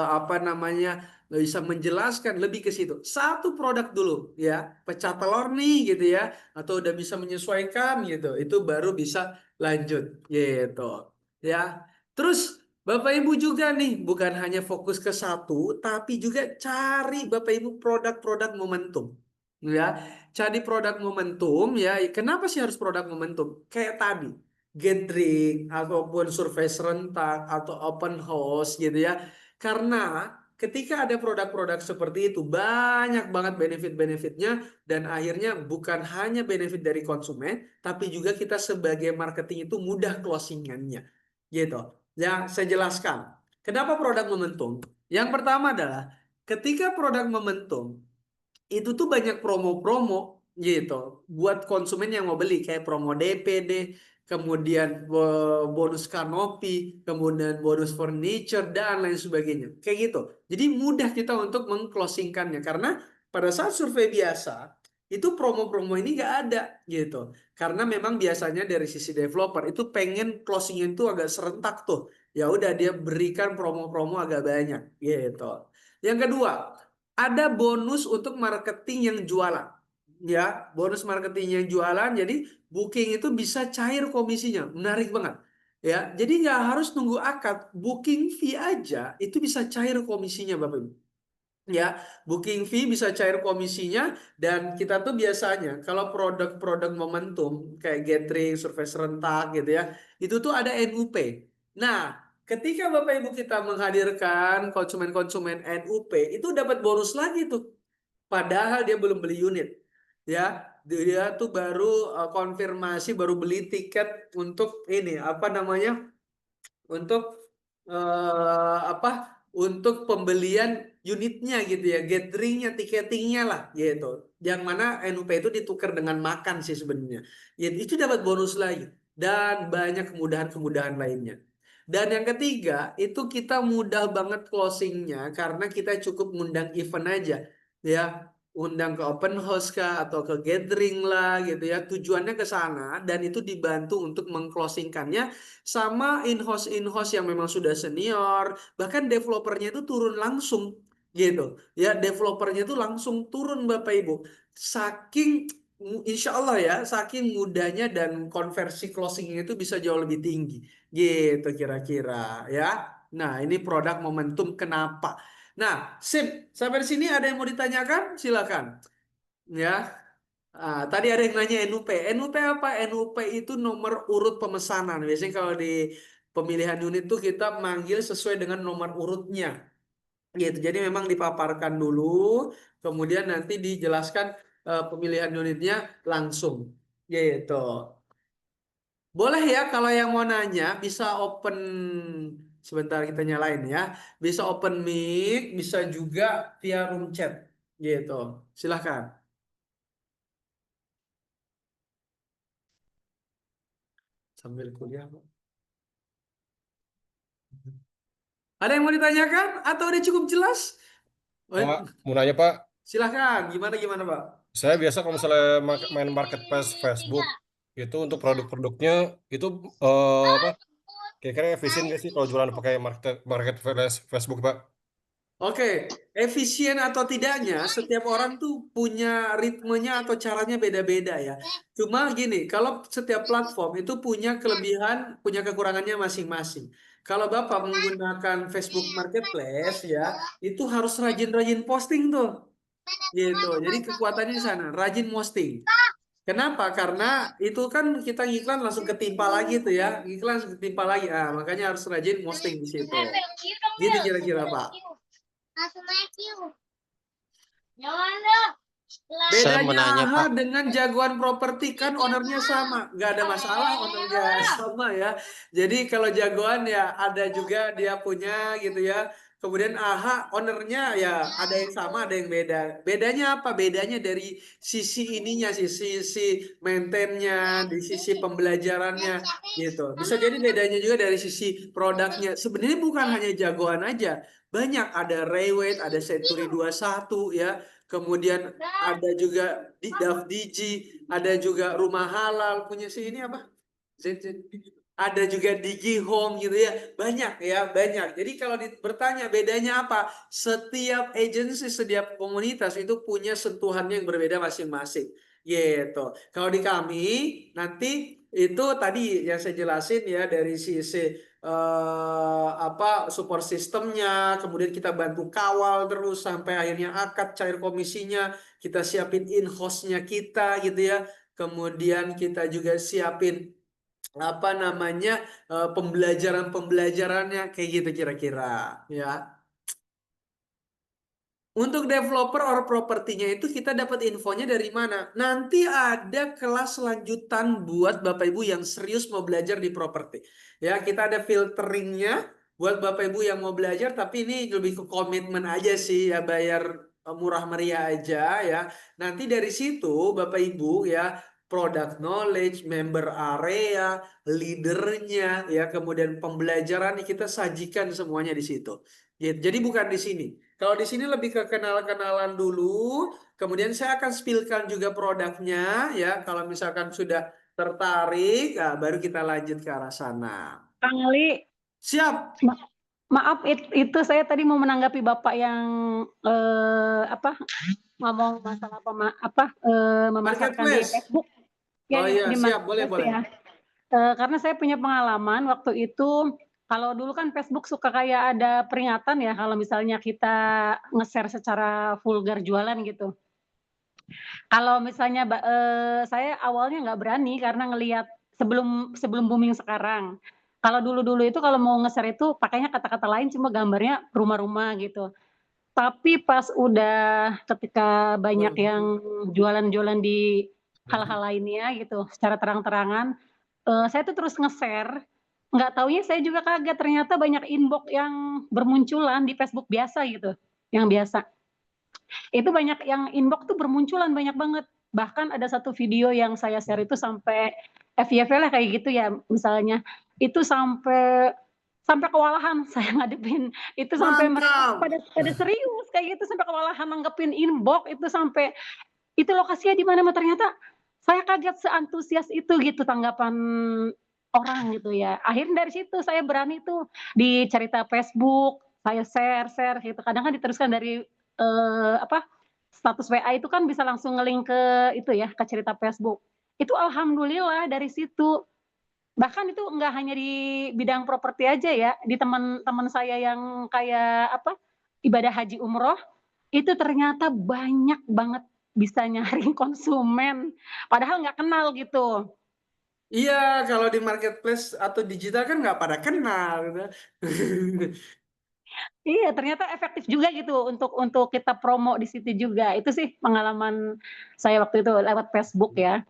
apa namanya bisa menjelaskan lebih ke situ. Satu produk dulu ya, pecah telur nih gitu ya, atau udah bisa menyesuaikan gitu, itu baru bisa lanjut gitu ya. Terus Bapak Ibu juga nih bukan hanya fokus ke satu, tapi juga cari Bapak Ibu produk-produk momentum. Ya, cari produk momentum ya. Kenapa sih harus produk momentum? Kayak tadi, gathering ataupun survei serentak atau open house gitu ya. Karena ketika ada produk-produk seperti itu banyak banget benefit-benefitnya dan akhirnya bukan hanya benefit dari konsumen, tapi juga kita sebagai marketing itu mudah closingannya. Gitu. Ya, saya jelaskan. Kenapa produk momentum? Yang pertama adalah ketika produk momentum itu tuh banyak promo-promo gitu buat konsumen yang mau beli kayak promo DPD, kemudian bonus kanopi, kemudian bonus furniture dan lain sebagainya. Kayak gitu. Jadi mudah kita untuk mengclosingkannya karena pada saat survei biasa itu promo-promo ini nggak ada gitu. Karena memang biasanya dari sisi developer itu pengen closingnya itu agak serentak tuh. Ya udah dia berikan promo-promo agak banyak gitu. Yang kedua, ada bonus untuk marketing yang jualan. Ya, bonus marketing yang jualan, jadi booking itu bisa cair komisinya. Menarik banget. Ya, jadi nggak harus nunggu akad. Booking fee aja itu bisa cair komisinya, Bapak Ibu. Ya, booking fee bisa cair komisinya dan kita tuh biasanya kalau produk-produk momentum kayak gathering, survei serentak gitu ya, itu tuh ada NUP. Nah, ketika Bapak Ibu kita menghadirkan konsumen-konsumen NUP itu dapat bonus lagi tuh. Padahal dia belum beli unit. Ya, dia tuh baru konfirmasi, baru beli tiket untuk ini apa namanya? Untuk apa? Untuk pembelian unitnya gitu ya, gatheringnya, tiketingnya lah gitu. Yang mana NUP itu ditukar dengan makan sih sebenarnya. Ya, itu dapat bonus lagi dan banyak kemudahan-kemudahan lainnya. Dan yang ketiga itu kita mudah banget closingnya karena kita cukup ngundang event aja ya, undang ke open house kah atau ke gathering lah gitu ya. Tujuannya ke sana dan itu dibantu untuk mengclosingkannya sama in-house yang memang sudah senior, bahkan developernya itu turun langsung gitu ya, developernya itu langsung turun Bapak Ibu, saking insya Allah ya, saking mudahnya dan konversi closingnya itu bisa jauh lebih tinggi gitu kira-kira ya. Nah ini produk momentum kenapa. Nah sip, sampai di sini ada yang mau ditanyakan silakan ya. Tadi ada yang nanya NUP. NUP apa? NUP itu nomor urut pemesanan. Biasanya kalau di pemilihan unit tuh kita manggil sesuai dengan nomor urutnya. Gitu. Jadi memang dipaparkan dulu, kemudian nanti dijelaskan pemilihan unitnya langsung. Gitu. Boleh ya kalau yang mau nanya bisa open, sebentar kita nyalain ya. Bisa open mic, bisa juga via room chat. Gitu. Silahkan. Sambil kuliah, Pak. Ada yang mau ditanyakan atau udah cukup jelas? Oh, Pak, mau nanya Pak, silahkan. Gimana gimana Pak? saya biasa kalau misalnya main marketplace Facebook, itu untuk produk-produknya itu apa? Kira-kira efisien nggak sih kalau jualan pakai marketplace Facebook Pak? Oke, efisien atau tidaknya, setiap orang tuh punya ritmenya atau caranya beda-beda ya. Cuma gini, kalau setiap platform itu punya kelebihan, punya kekurangannya masing-masing. Kalau Bapak menggunakan Facebook Marketplace ya, itu harus rajin-rajin posting tuh, gitu. Jadi kekuatannya di sana, rajin posting. Kenapa? Karena itu kan kita ngiklan langsung ketimpa lagi tuh ya, iklan langsung ketimpa lagi. Makanya harus rajin posting di situ. Gitu kira-kira Pak. Saya Bedanya menanya AHA Pak, dengan jagoan properti kan ownernya sama, nggak ada masalah ownernya sama ya. Jadi kalau jagoan ya ada juga dia punya gitu ya. Kemudian AHA ownernya ya ada yang sama ada yang beda. Bedanya apa? Bedanya dari sisi ininya sih, sisi maintainnya, di sisi pembelajarannya gitu. Bisa jadi bedanya juga dari sisi produknya. Sebenarnya bukan hanya jagoan aja. Banyak ada Rayweight, ada Century 21 ya. Kemudian ada juga di Dafdiji, ada juga Rumah Halal punya si ini apa? Ada juga Digi Home gitu ya. Banyak ya, banyak. Jadi kalau bertanya bedanya apa? Setiap agensi, setiap komunitas itu punya sentuhannya yang berbeda masing-masing. Gitu. Kalau di kami nanti itu tadi yang saya jelasin ya dari sisi apa support sistemnya, kemudian kita bantu kawal terus sampai akhirnya akad cair komisinya, kita siapin in-house-nya kita gitu ya. Kemudian kita juga siapin apa namanya pembelajaran-pembelajarannya kayak gitu kira-kira ya. Untuk developer or propertinya itu kita dapat infonya dari mana? Nanti ada kelas lanjutan buat Bapak Ibu yang serius mau belajar di properti. Ya, kita ada filteringnya buat Bapak Ibu yang mau belajar, tapi ini lebih ke komitmen aja sih ya, bayar murah meriah aja ya. Nanti dari situ Bapak Ibu ya product knowledge, member area, leadernya ya, kemudian pembelajaran kita sajikan semuanya di situ. Gitu. Jadi bukan di sini. Kalau di sini lebih ke kenal-kenalan dulu, kemudian saya akan spillkan juga produknya ya. Kalau misalkan sudah tertarik, baru kita lanjut ke arah sana. Kang Ali, Siap, maaf itu saya tadi mau menanggapi Bapak yang apa ngomong masalah memasarkan di marketplace. Facebook. Ya Oh iya, di siap, boleh, marketplace boleh. ya. Karena saya punya pengalaman waktu itu, kalau dulu kan Facebook suka kayak ada peringatan ya kalau misalnya kita nge-share secara vulgar jualan gitu. Kalau misalnya saya awalnya nggak berani karena ngelihat sebelum sebelum booming sekarang. Kalau dulu-dulu itu kalau mau nge-share itu pakainya kata-kata lain cuma gambarnya rumah-rumah gitu. Tapi pas udah ketika banyak yang jualan-jualan di hal-hal lainnya gitu secara terang-terangan, saya tuh terus nge-share, nggak taunya saya juga kaget ternyata banyak inbox yang bermunculan di Facebook biasa gitu, yang biasa. Itu banyak yang inbox tuh bermunculan banyak banget. Bahkan ada satu video yang saya share itu sampai FYP lah kayak gitu ya misalnya, itu sampai sampai kewalahan saya ngadepin, itu sampai mereka Mantap. pada pada serius kayak gitu, sampai kewalahan nanggepin inbox itu sampai, "Itu lokasinya di mana, Mbak?" Ternyata saya kaget seantusias itu gitu tanggapan orang gitu ya. Akhirnya dari situ saya berani tuh di cerita Facebook, saya share-share gitu. Kadang kan diteruskan dari, apa, status WA itu kan bisa langsung nge-link ke itu ya, ke cerita Facebook. Itu alhamdulillah dari situ. Bahkan itu nggak hanya di bidang properti aja ya, di teman-teman saya yang kayak apa, ibadah haji umroh, itu ternyata banyak banget bisa nyari konsumen, padahal nggak kenal gitu. Iya, kalau di marketplace atau digital kan nggak pada kenal gitu. Iya, ternyata efektif juga gitu untuk kita promo di situ juga. Itu sih pengalaman saya waktu itu lewat Facebook ya.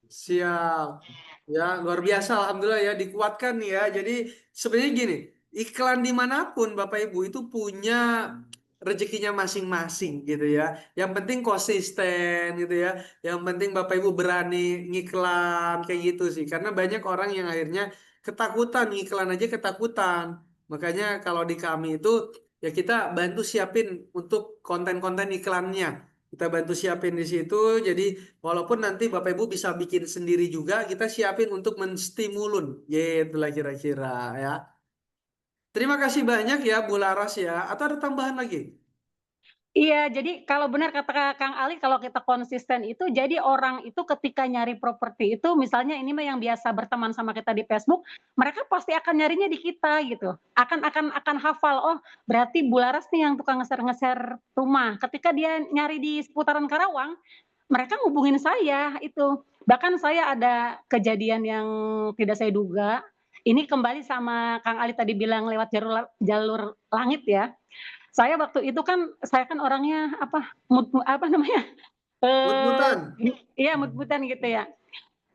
Siap. Ya, luar biasa alhamdulillah ya dikuatkan nih ya. Jadi sebenarnya gini, iklan dimanapun Bapak Ibu itu punya rezekinya masing-masing gitu ya. Yang penting konsisten gitu ya. Yang penting Bapak Ibu berani ngiklan kayak gitu sih. Karena banyak orang yang akhirnya ketakutan, ngiklan aja ketakutan. Makanya kalau di kami itu ya kita bantu siapin untuk konten-konten iklannya. Kita bantu siapin di situ. Jadi walaupun nanti Bapak Ibu bisa bikin sendiri juga, kita siapin untuk menstimulun. Gitu lah kira-kira ya. Terima kasih banyak ya Bu Laras ya. Atau ada tambahan lagi? Iya, jadi kalau benar kata Kang Ali kalau kita konsisten itu jadi orang itu ketika nyari properti itu misalnya ini mah yang biasa berteman sama kita di Facebook, mereka pasti akan nyarinya di kita gitu. Akan hafal, oh berarti Bu Laras nih yang tukang nge-share rumah. Ketika dia nyari di seputaran Karawang, mereka ngubungin saya itu. Bahkan saya ada kejadian yang tidak saya duga, ini kembali sama Kang Ali tadi bilang lewat jalur langit ya. Saya kan orangnya apa, apa namanya, Mut-mutan. iya mut-mutan gitu ya.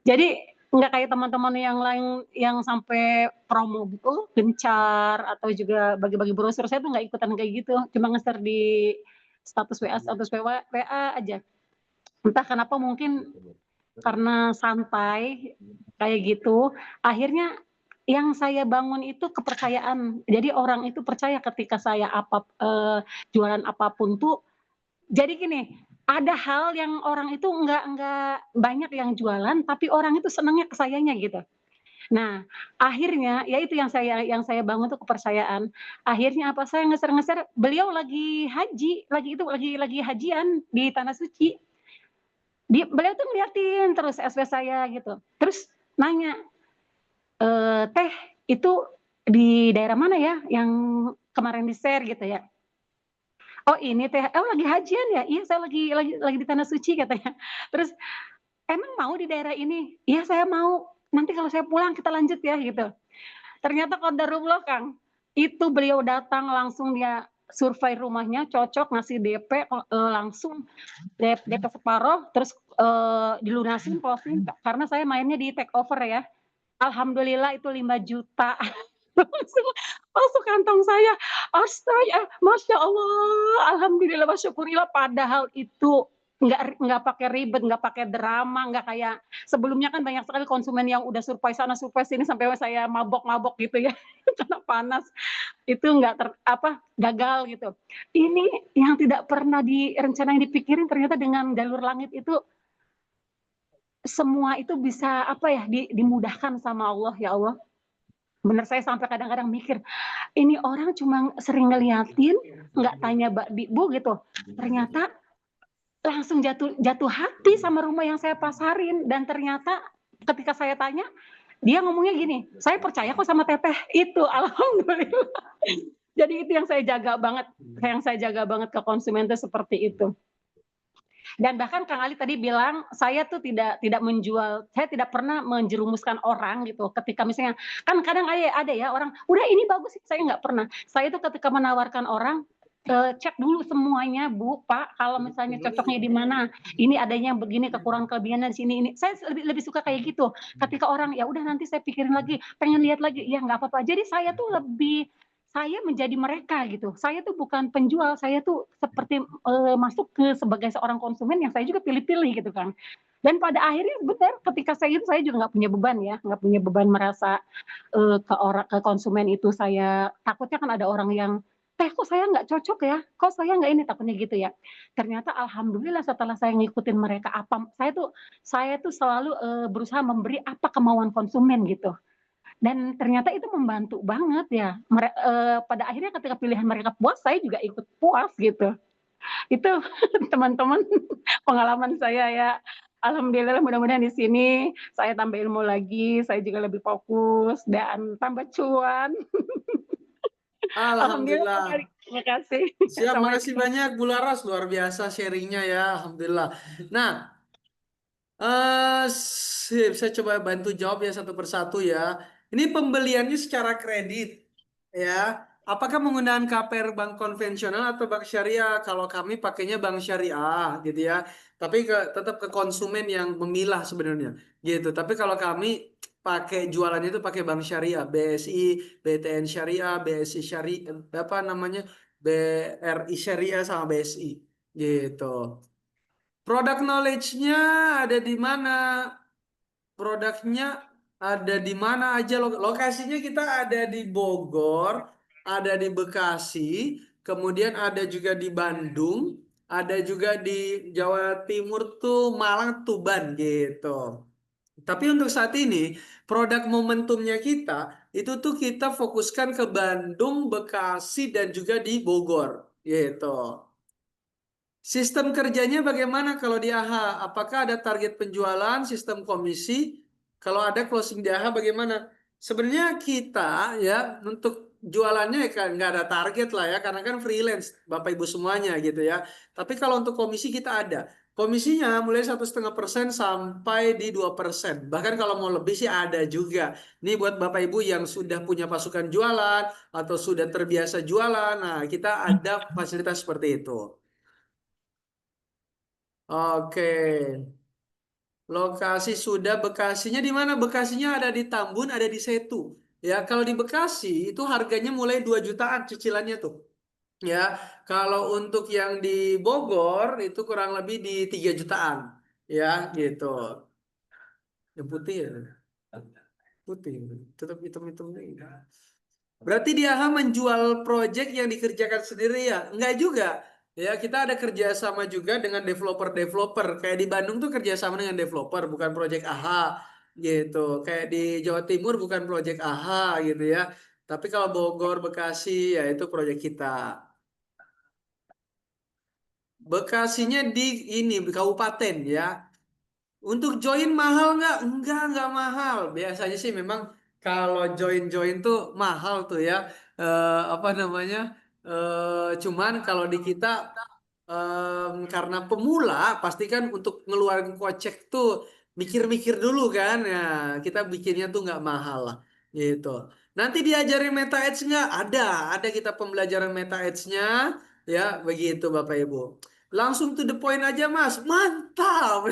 Jadi nggak kayak teman-teman yang lain yang sampai promo gitu, gencar atau juga bagi-bagi brosur, saya tuh nggak ikutan kayak gitu, cuma nge-share di status WA aja. Entah kenapa mungkin karena santai kayak gitu, akhirnya yang saya bangun itu kepercayaan. Jadi orang itu percaya ketika saya jualan apapun tuh jadi gini, ada hal yang orang itu nggak banyak yang jualan, tapi orang itu senangnya ke sayanya gitu. Nah, akhirnya ya itu yang saya bangun tuh kepercayaan. Akhirnya apa, saya nge-share, beliau lagi haji, lagi hajian di Tanah Suci. Beliau tuh ngeliatin terus SW saya gitu, terus nanya, "Teh, itu di daerah mana ya yang kemarin di-share?" Gitu ya. "Oh ini Teh, oh lagi hajian ya?" "Iya saya lagi di Tanah Suci," katanya. Terus, "Emang mau di daerah ini?" "Iya saya mau, nanti kalau saya pulang kita lanjut ya," gitu. Ternyata qadarullah Kang, itu beliau datang langsung dia survei rumahnya cocok, ngasih DP, langsung DP separuh, terus, dilunasin closing karena saya mainnya di take over ya. Alhamdulillah itu 5 juta langsung masuk kantong saya. Masya Allah, alhamdulillah wa syukurillah, padahal itu nggak pakai ribet, nggak pakai drama, nggak kayak sebelumnya kan banyak sekali konsumen yang udah surprise sana, surprise sini sampai saya mabok-mabok gitu ya, karena panas. Itu nggak gagal gitu. Ini yang tidak pernah direncanain, dipikirin ternyata dengan jalur langit itu semua itu bisa apa ya, dimudahkan sama Allah, ya Allah. Bener saya sampai kadang-kadang mikir, ini orang cuma sering ngeliatin, nggak tanya Bu gitu, ternyata langsung jatuh jatuh hati sama rumah yang saya pasarin dan ternyata ketika saya tanya, dia ngomongnya gini, "Saya percaya kok sama Teteh." Itu, alhamdulillah. Jadi itu yang saya jaga banget ke konsumen tuh seperti itu. Dan bahkan Kang Ali tadi bilang, saya tuh tidak menjual, saya tidak pernah menjerumuskan orang gitu, ketika misalnya kan kadang ada ya orang, "Udah ini bagus," saya nggak pernah. Saya tuh ketika menawarkan orang, cek dulu semuanya, "Bu, Pak, kalau misalnya cocoknya di mana? Ini adanya begini, kekurangan kelebihannya di sini, ini." Saya lebih lebih suka kayak gitu. Ketika orang, "Ya udah nanti saya pikirin lagi, pengen lihat lagi." Ya nggak apa-apa. Jadi saya tuh lebih saya menjadi mereka gitu. Saya tuh bukan penjual, saya tuh seperti, masuk ke sebagai seorang konsumen yang saya juga pilih-pilih gitu kan. Dan pada akhirnya benar ketika saya itu saya juga nggak punya beban ya, nggak punya beban merasa, ke konsumen itu saya takutnya kan ada orang yang, "Teh kok saya nggak cocok ya? Kok saya nggak ini?" Takutnya gitu ya. Ternyata alhamdulillah setelah saya ngikutin mereka saya tuh selalu, berusaha memberi apa kemauan konsumen gitu. Dan ternyata itu membantu banget ya, pada akhirnya ketika pilihan mereka puas, saya juga ikut puas gitu. Itu teman-teman pengalaman saya ya. Alhamdulillah mudah-mudahan di sini saya tambah ilmu lagi, saya juga lebih fokus dan tambah cuan. Alhamdulillah Kak Alhamdulillah. Kali, terima kasih. Siap, makasih Assalamualaikum. banyak Bu Laras, luar biasa sharingnya ya, Alhamdulillah. Nah, sip, saya coba bantu jawab ya satu persatu ya. Ini pembeliannya secara kredit ya. Apakah menggunakan KPR bank konvensional atau bank syariah? Kalau kami pakainya bank syariah gitu ya. Tapi tetap ke konsumen yang memilah sebenarnya gitu. Tapi kalau kami pakai jualannya itu pakai bank syariah, BSI, BTN Syariah, BSI Syariah, apa namanya? BRI Syariah sama BSI gitu. Produk knowledge-nya ada di mana? Produknya ada di mana aja? Lokasinya kita ada di Bogor, ada di Bekasi, kemudian ada juga di Bandung, ada juga di Jawa Timur tuh Malang, Tuban gitu. Tapi untuk saat ini produk momentumnya kita itu tuh kita fokuskan ke Bandung, Bekasi dan juga di Bogor gitu. Sistem kerjanya bagaimana kalau di AHA? Apakah ada target penjualan, sistem komisi? Kalau ada closing di AHA bagaimana? Sebenarnya kita ya untuk jualannya ya kan nggak ada target lah ya karena kan freelance Bapak Ibu semuanya gitu ya. Tapi kalau untuk komisi kita ada. Komisinya mulai 1,5% sampai di 2%. Bahkan kalau mau lebih sih ada juga. Ini buat Bapak Ibu yang sudah punya pasukan jualan atau sudah terbiasa jualan. Nah, kita ada fasilitas seperti itu. Oke, lokasi sudah Bekasinya di mana? Bekasinya ada di Tambun, ada di Setu. Ya, kalau di Bekasi itu harganya mulai 2 jutaan cicilannya tuh. Ya, kalau untuk yang di Bogor itu kurang lebih di 3 jutaan. Ya, gitu. Yang putih ya, putih. Tetap hitam-hitam. Berarti dia menjual proyek yang dikerjakan sendiri ya? Enggak juga. Ya, kita ada kerjasama juga dengan developer-developer. Kayak di Bandung tuh kerjasama dengan developer, bukan proyek AHA gitu. Kayak di Jawa Timur bukan proyek AHA gitu ya. Tapi kalau Bogor, Bekasi ya itu proyek kita. Bekasinya di ini di kabupaten ya. Untuk join mahal nggak? Nggak mahal. Biasanya sih memang kalau join-join tuh mahal tuh ya. Apa namanya? Cuman kalau di kita karena pemula, pasti kan untuk ngeluarin kocek tuh mikir-mikir dulu kan. Ya, kita bikinnya tuh nggak mahal lah. Gitu. Nanti diajarin Meta Ads nggak? Ada kita pembelajaran Meta Ads-nya. Ya, begitu Bapak Ibu. Langsung to the point aja Mas. Mantap.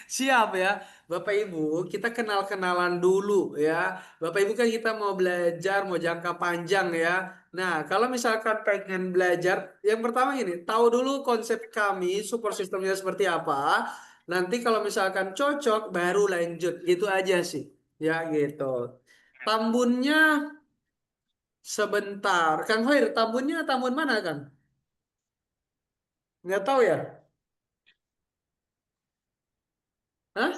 Siap ya. Bapak Ibu, kita kenal-kenalan dulu ya. Bapak Ibu kan kita mau belajar, mau jangka panjang ya. Nah, kalau misalkan pengen belajar, yang pertama gini, tahu dulu konsep kami, support sistemnya seperti apa. Nanti kalau misalkan cocok, baru lanjut. Gitu aja sih. Ya gitu. Tambunnya sebentar. Kang Hoir, tambunnya tambun mana Kang? Nggak tahu ya? Hah?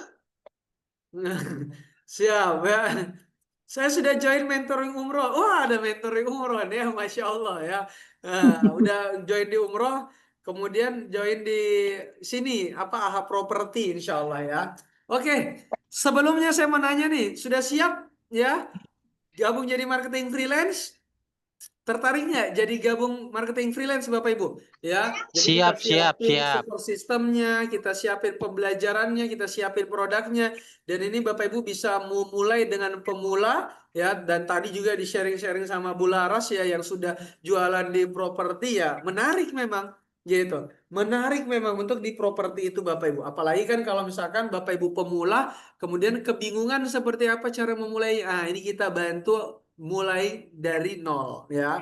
Siap ya. Saya sudah join mentoring umroh. Wah, ada mentoring umroh nih ya, Masya Allah ya. Udah join di umroh, kemudian join di sini, apa AHA Property, Insya Allah ya. Oke, sebelumnya saya mau nanya nih, sudah siap ya gabung jadi marketing freelance? Tertarik nggak jadi gabung marketing freelance Bapak Ibu? Ya, jadi kita Siap. siapin support sistemnya, kita siapin pembelajarannya, kita siapin produknya, dan ini Bapak Ibu bisa mulai dengan pemula ya. Dan tadi juga di sharing-sharing sama Bu Laras ya yang sudah jualan di properti ya, menarik memang gitu. Menarik memang untuk di properti itu Bapak Ibu. Apalagi kan kalau misalkan Bapak Ibu pemula, kemudian kebingungan seperti apa cara memulai. Ah, ini kita bantu mulai dari nol ya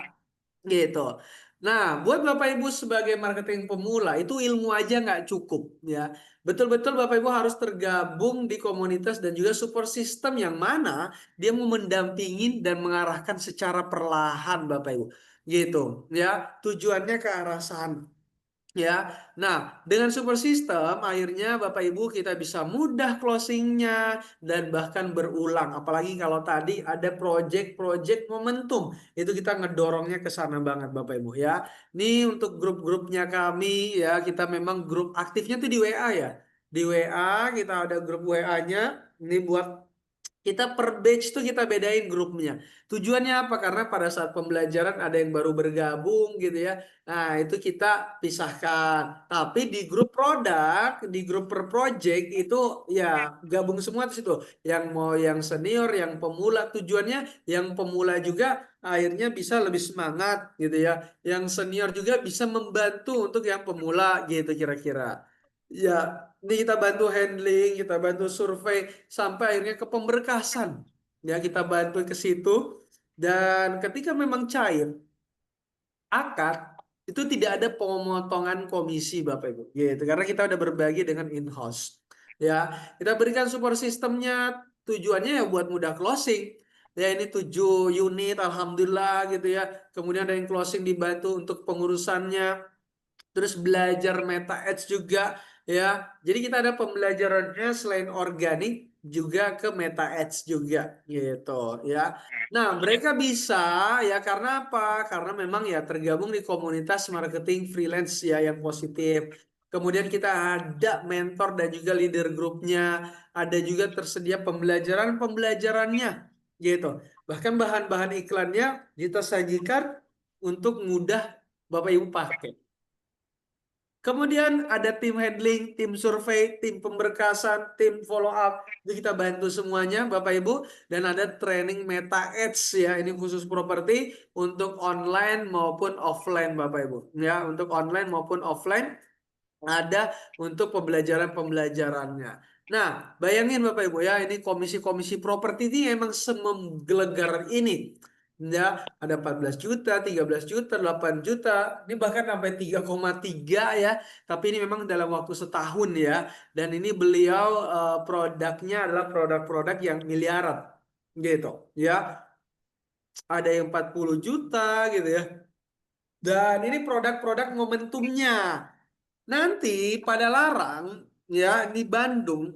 gitu. Nah, buat Bapak Ibu sebagai marketing pemula itu ilmu aja nggak cukup ya. Betul-betul Bapak Ibu harus tergabung di komunitas dan juga support system yang mana dia mau mendampingin dan mengarahkan secara perlahan Bapak Ibu. Gitu ya. Tujuannya ke arah sana. Ya, nah dengan super system akhirnya Bapak Ibu kita bisa mudah closingnya dan bahkan berulang. Apalagi kalau tadi ada project-project momentum, itu kita ngedorongnya ke sana banget Bapak Ibu ya. Ini untuk grup-grupnya kami ya, kita memang grup aktifnya tuh di WA ya. Di WA kita ada grup WA-nya. Ini buat kita per batch tuh kita bedain grupnya. Tujuannya apa? Karena pada saat pembelajaran ada yang baru bergabung gitu ya. Nah, itu kita pisahkan. Tapi di grup produk, di grup per project itu ya gabung semua di situ. Yang mau yang senior, yang pemula, tujuannya yang pemula juga akhirnya bisa lebih semangat gitu ya. Yang senior juga bisa membantu untuk yang pemula gitu kira-kira. Ya, ini kita bantu handling, kita bantu survei sampai akhirnya ke pemberkasan. Ya, kita bantu ke situ dan ketika memang cair akad itu tidak ada pemotongan komisi Bapak Ibu gitu karena kita udah berbagi dengan in-house ya kita berikan support sistemnya tujuannya ya buat mudah closing ya ini 7 unit Alhamdulillah gitu ya kemudian ada yang closing dibantu untuk pengurusannya terus belajar meta ads juga ya. Jadi kita ada pembelajarannya selain organik juga ke meta ads juga gitu ya. Nah, mereka bisa ya karena apa? Karena memang ya tergabung di komunitas marketing freelance ya yang positif. Kemudian kita ada mentor dan juga leader grupnya, ada juga tersedia pembelajaran-pembelajarannya gitu. Bahkan bahan-bahan iklannya kita sajikan untuk mudah Bapak Ibu pakai. Kemudian ada tim handling, tim survei, tim pemberkasan, tim follow up. Itu kita bantu semuanya Bapak Ibu. Dan ada training meta ads ya. Ini khusus properti untuk online maupun offline Bapak Ibu. Ya, untuk online maupun offline ada untuk pembelajaran-pembelajarannya. Nah, bayangin Bapak Ibu ya, ini komisi-komisi properti ini emang semenggelegar ini. Ya, ada 14 juta, 13 juta, 8 juta, ini bahkan sampai 3,3 ya. Tapi ini memang dalam waktu setahun ya. Dan ini beliau produknya adalah produk-produk yang miliaran gitu ya. Ada yang 40 juta gitu ya. Dan ini produk-produk momentumnya. Nanti pada Larang ya di Bandung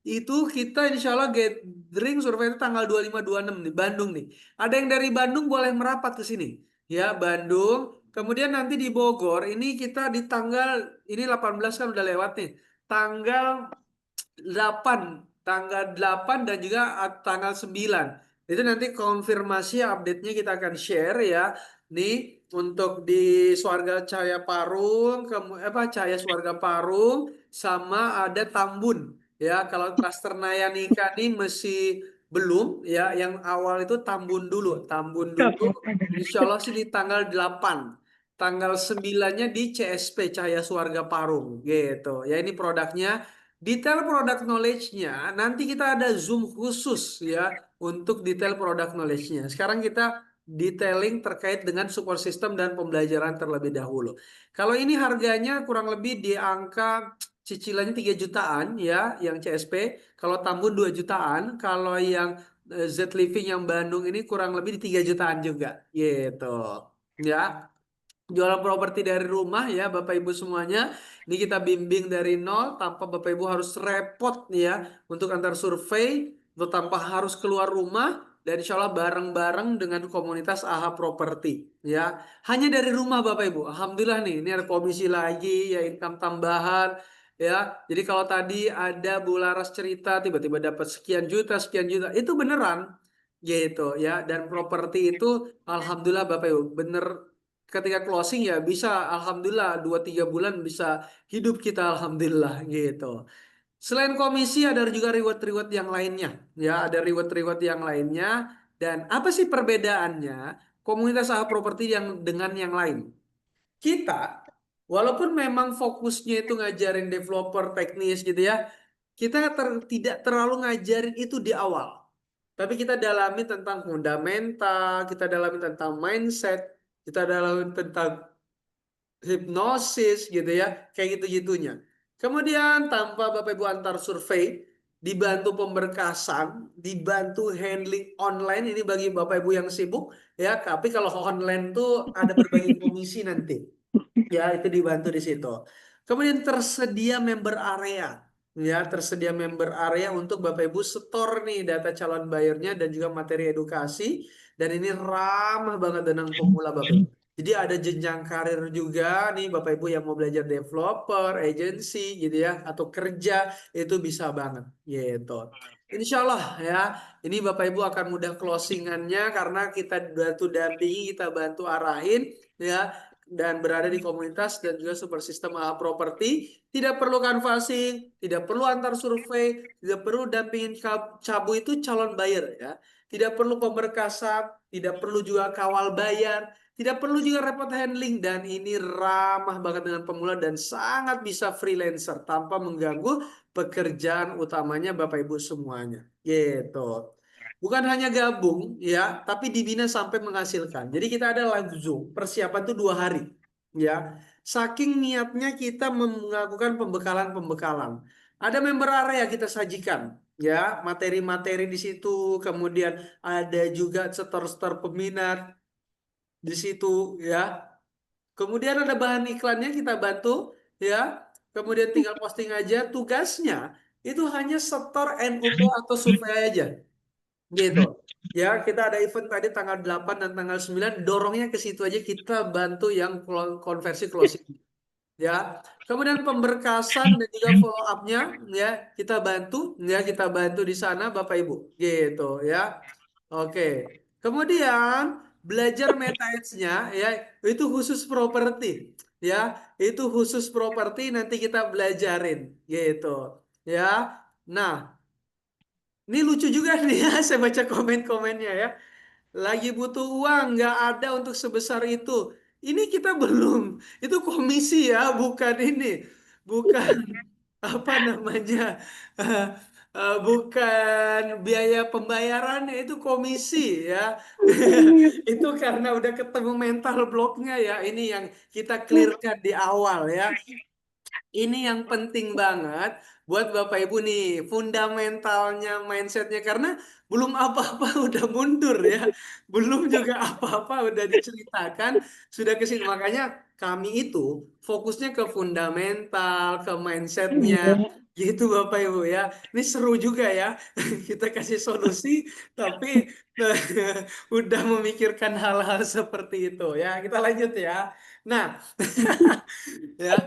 itu kita insya Allah gathering survei itu tanggal 25-26 di Bandung nih. Ada yang dari Bandung boleh merapat ke sini. Ya Bandung. Kemudian nanti di Bogor ini kita di tanggal ini 18 kan udah lewat nih. Tanggal 8, tanggal 8 dan juga tanggal 9. Itu nanti konfirmasi update-nya kita akan share ya. Nih untuk di Swarga Cahaya Parung, Cahaya Swarga Parung sama ada Tambun. Ya, kalau klaster Nayanika ini masih belum ya, yang awal itu Tambun dulu. Tambun dulu insya Allah sih di tanggal 8. Tanggal 9-nya di CSP Cahaya Swarga Parung gitu. Ya ini produknya. Detail product knowledge-nya nanti kita ada Zoom khusus ya untuk detail product knowledge-nya. Sekarang kita detailing terkait dengan support system dan pembelajaran terlebih dahulu. Kalau ini harganya kurang lebih di angka cicilannya 3 jutaan ya yang CSP, kalau Tambun 2 jutaan, kalau yang Z Living yang Bandung ini kurang lebih di 3 jutaan juga gitu. Ya. Jualan properti dari rumah ya Bapak Ibu semuanya. Ini kita bimbing dari nol tanpa Bapak Ibu harus repot nih ya untuk antar survei atau tanpa harus keluar rumah dan insya Allah bareng-bareng dengan komunitas AHA Properti ya. Hanya dari rumah Bapak Ibu. Alhamdulillah nih ini ada komisi lagi ya income tambahan ya. Jadi kalau tadi ada Bu Laras cerita tiba-tiba dapat sekian juta itu beneran. gitu ya. Dan properti itu alhamdulillah Bapak Ibu bener ketika closing ya bisa alhamdulillah 2-3 bulan bisa hidup kita alhamdulillah gitu. Selain komisi ada juga reward-reward yang lainnya ya, ada reward-reward yang lainnya. Dan apa sih perbedaannya komunitas usaha properti yang dengan yang lain? Kita walaupun memang fokusnya itu ngajarin developer teknis gitu ya, kita tidak terlalu ngajarin itu di awal. Tapi kita dalami tentang fundamental, kita dalami tentang mindset, kita dalami tentang hipnosis gitu ya, kayak gitu-gitunya. Kemudian tanpa Bapak Ibu antar survei, dibantu pemberkasan, dibantu handling online ini bagi Bapak Ibu yang sibuk ya. Tapi kalau online tuh ada berbagi komisi nanti. Ya, itu dibantu di situ. Kemudian tersedia member area. Ya, tersedia member area untuk Bapak Ibu setor nih data calon buyernya dan juga materi edukasi. Dan ini ramah banget dengan pemula Bapak Ibu. Jadi ada jenjang karir juga nih Bapak Ibu yang mau belajar developer, agency gitu ya, atau kerja itu bisa banget gitu. Insya Allah ya, ini Bapak Ibu akan mudah closingannya karena kita bantu dampingi, kita bantu arahin ya, dan berada di komunitas dan juga super sistem properti. Tidak perlu canvassing, tidak perlu antar survei, tidak perlu dampingin cabu itu calon buyer ya. Tidak perlu pemberkasan, tidak perlu juga kawal bayar, tidak perlu juga repot handling, dan ini ramah banget dengan pemula dan sangat bisa freelancer tanpa mengganggu pekerjaan utamanya Bapak Ibu semuanya. Gitu. Bukan hanya gabung ya, tapi dibina sampai menghasilkan. Jadi kita ada live Zoom, persiapan itu 2 hari ya. Saking niatnya kita melakukan pembekalan-pembekalan. Ada member area kita sajikan ya, materi-materi di situ, kemudian ada juga setor-setor peminat di situ ya. Kemudian ada bahan iklannya kita bantu ya. Kemudian tinggal posting aja, tugasnya itu hanya setor NUP atau survei aja. Gitu. Ya, kita ada event tadi tanggal 8 dan tanggal 9, dorongnya ke situ aja, kita bantu yang konversi closing. Ya. Kemudian pemberkasan dan juga follow up-nya ya, kita bantu di sana Bapak Ibu. Gitu ya. Oke. Kemudian belajar meta ads-nya ya, itu khusus properti. Ya, itu khusus properti nanti kita belajarin gitu. Ya. Nah, ini lucu juga nih ya, saya baca komen-komennya ya. Lagi butuh uang, nggak ada untuk sebesar itu. Ini kita belum, itu komisi ya, bukan ini. Bukan apa namanya, eh, bukan biaya pembayarannya, itu komisi ya. Itu karena udah ketemu mental blocknya ya, ini yang kita clearkan di awal ya. Ini yang penting banget buat Bapak Ibu nih, fundamentalnya, mindsetnya, karena belum apa-apa udah mundur ya, belum juga apa-apa udah diceritakan, sudah ke sini. Makanya kami itu fokusnya ke fundamental, ke mindsetnya, gitu Bapak Ibu ya. Ini seru juga ya, kita kasih solusi, tapi udah memikirkan hal-hal seperti itu ya. Kita lanjut ya. Nah, ya.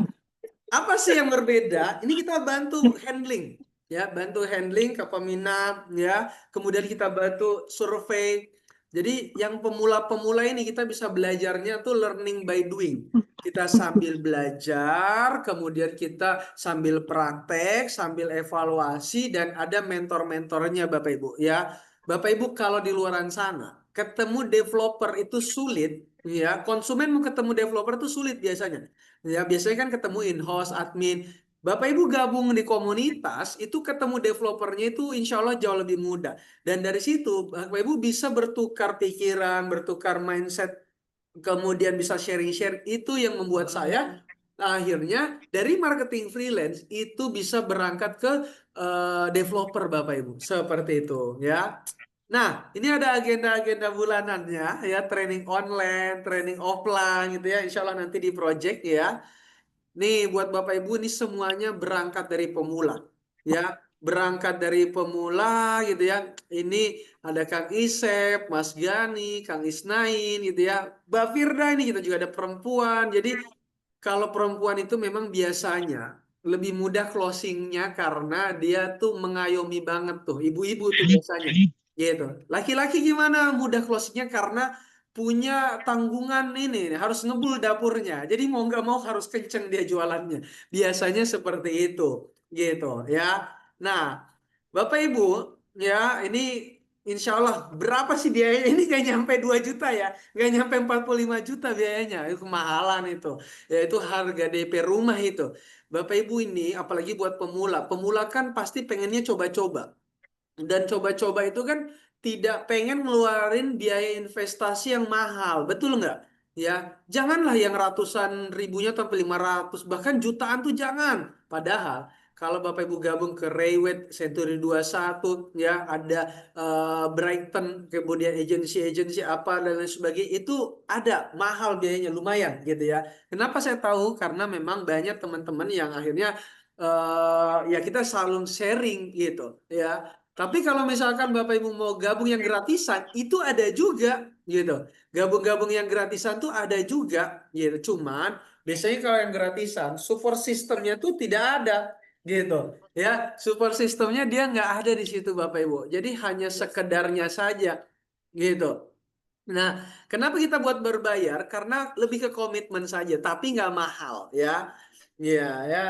Apa sih yang berbeda? Ini kita bantu handling, ya, bantu handling ke peminat, ya. Kemudian kita bantu survei. Jadi yang pemula-pemula ini kita bisa belajarnya tuh learning by doing. Kita sambil belajar, kemudian kita sambil praktek, sambil evaluasi, dan ada mentor-mentornya Bapak Ibu, ya. Bapak Ibu kalau di luaran sana ketemu developer itu sulit, ya. Konsumen mau ketemu developer itu sulit biasanya. Ya, biasanya kan ketemu in-house, admin. Bapak Ibu gabung di komunitas, itu ketemu developernya itu insya Allah jauh lebih mudah. Dan dari situ Bapak Ibu bisa bertukar pikiran, bertukar mindset, kemudian bisa sharing-share. Itu yang membuat saya akhirnya dari marketing freelance itu bisa berangkat ke developer Bapak Ibu. Seperti itu ya. Nah, ini ada agenda-agenda bulanannya ya, training online, training offline gitu ya. Insya Allah nanti di project ya. Nih buat Bapak Ibu ini semuanya berangkat dari pemula. Ya, berangkat dari pemula gitu ya. Ini ada Kang Isep, Mas Gani, Kang Isnain gitu ya. Mbak Firda ini kita juga ada perempuan. Jadi kalau perempuan itu memang biasanya lebih mudah closingnya karena dia tuh mengayomi banget tuh. Ibu-ibu tuh biasanya. Gitu. Laki-laki gimana? Mudah closingnya karena punya tanggungan ini, harus ngebul dapurnya. Jadi mau nggak mau harus kenceng dia jualannya. Biasanya seperti itu, gitu ya. Nah, Bapak Ibu, ya ini insya Allah berapa sih biayanya? Ini nggak nyampe 2 juta ya, nggak nyampe 45 juta biayanya. Itu kemahalan itu, yaitu harga DP rumah itu. Bapak Ibu ini apalagi buat pemula, pemula kan pasti pengennya coba-coba. Dan coba-coba itu kan tidak pengen ngeluarin biaya investasi yang mahal, betul nggak? Ya, janganlah yang ratusan ribunya sampai 500, bahkan jutaan tuh jangan. Padahal kalau Bapak Ibu gabung ke Raywet, Century 21, ya ada Brighton, kemudian agensi-agensi apa dan lain sebagainya, itu ada mahal biayanya lumayan gitu ya. Kenapa saya tahu? Karena memang banyak teman-teman yang akhirnya ya kita selalu sharing gitu ya. Tapi kalau misalkan Bapak Ibu mau gabung yang gratisan, itu ada juga gitu. Gabung-gabung yang gratisan tuh ada juga gitu. Cuman biasanya kalau yang gratisan, support sistemnya tuh tidak ada gitu. Ya, support sistemnya dia nggak ada di situ Bapak Ibu. Jadi hanya sekedarnya saja gitu. Nah, kenapa kita buat berbayar? Karena lebih ke komitmen saja, tapi nggak mahal ya. Ya, ya.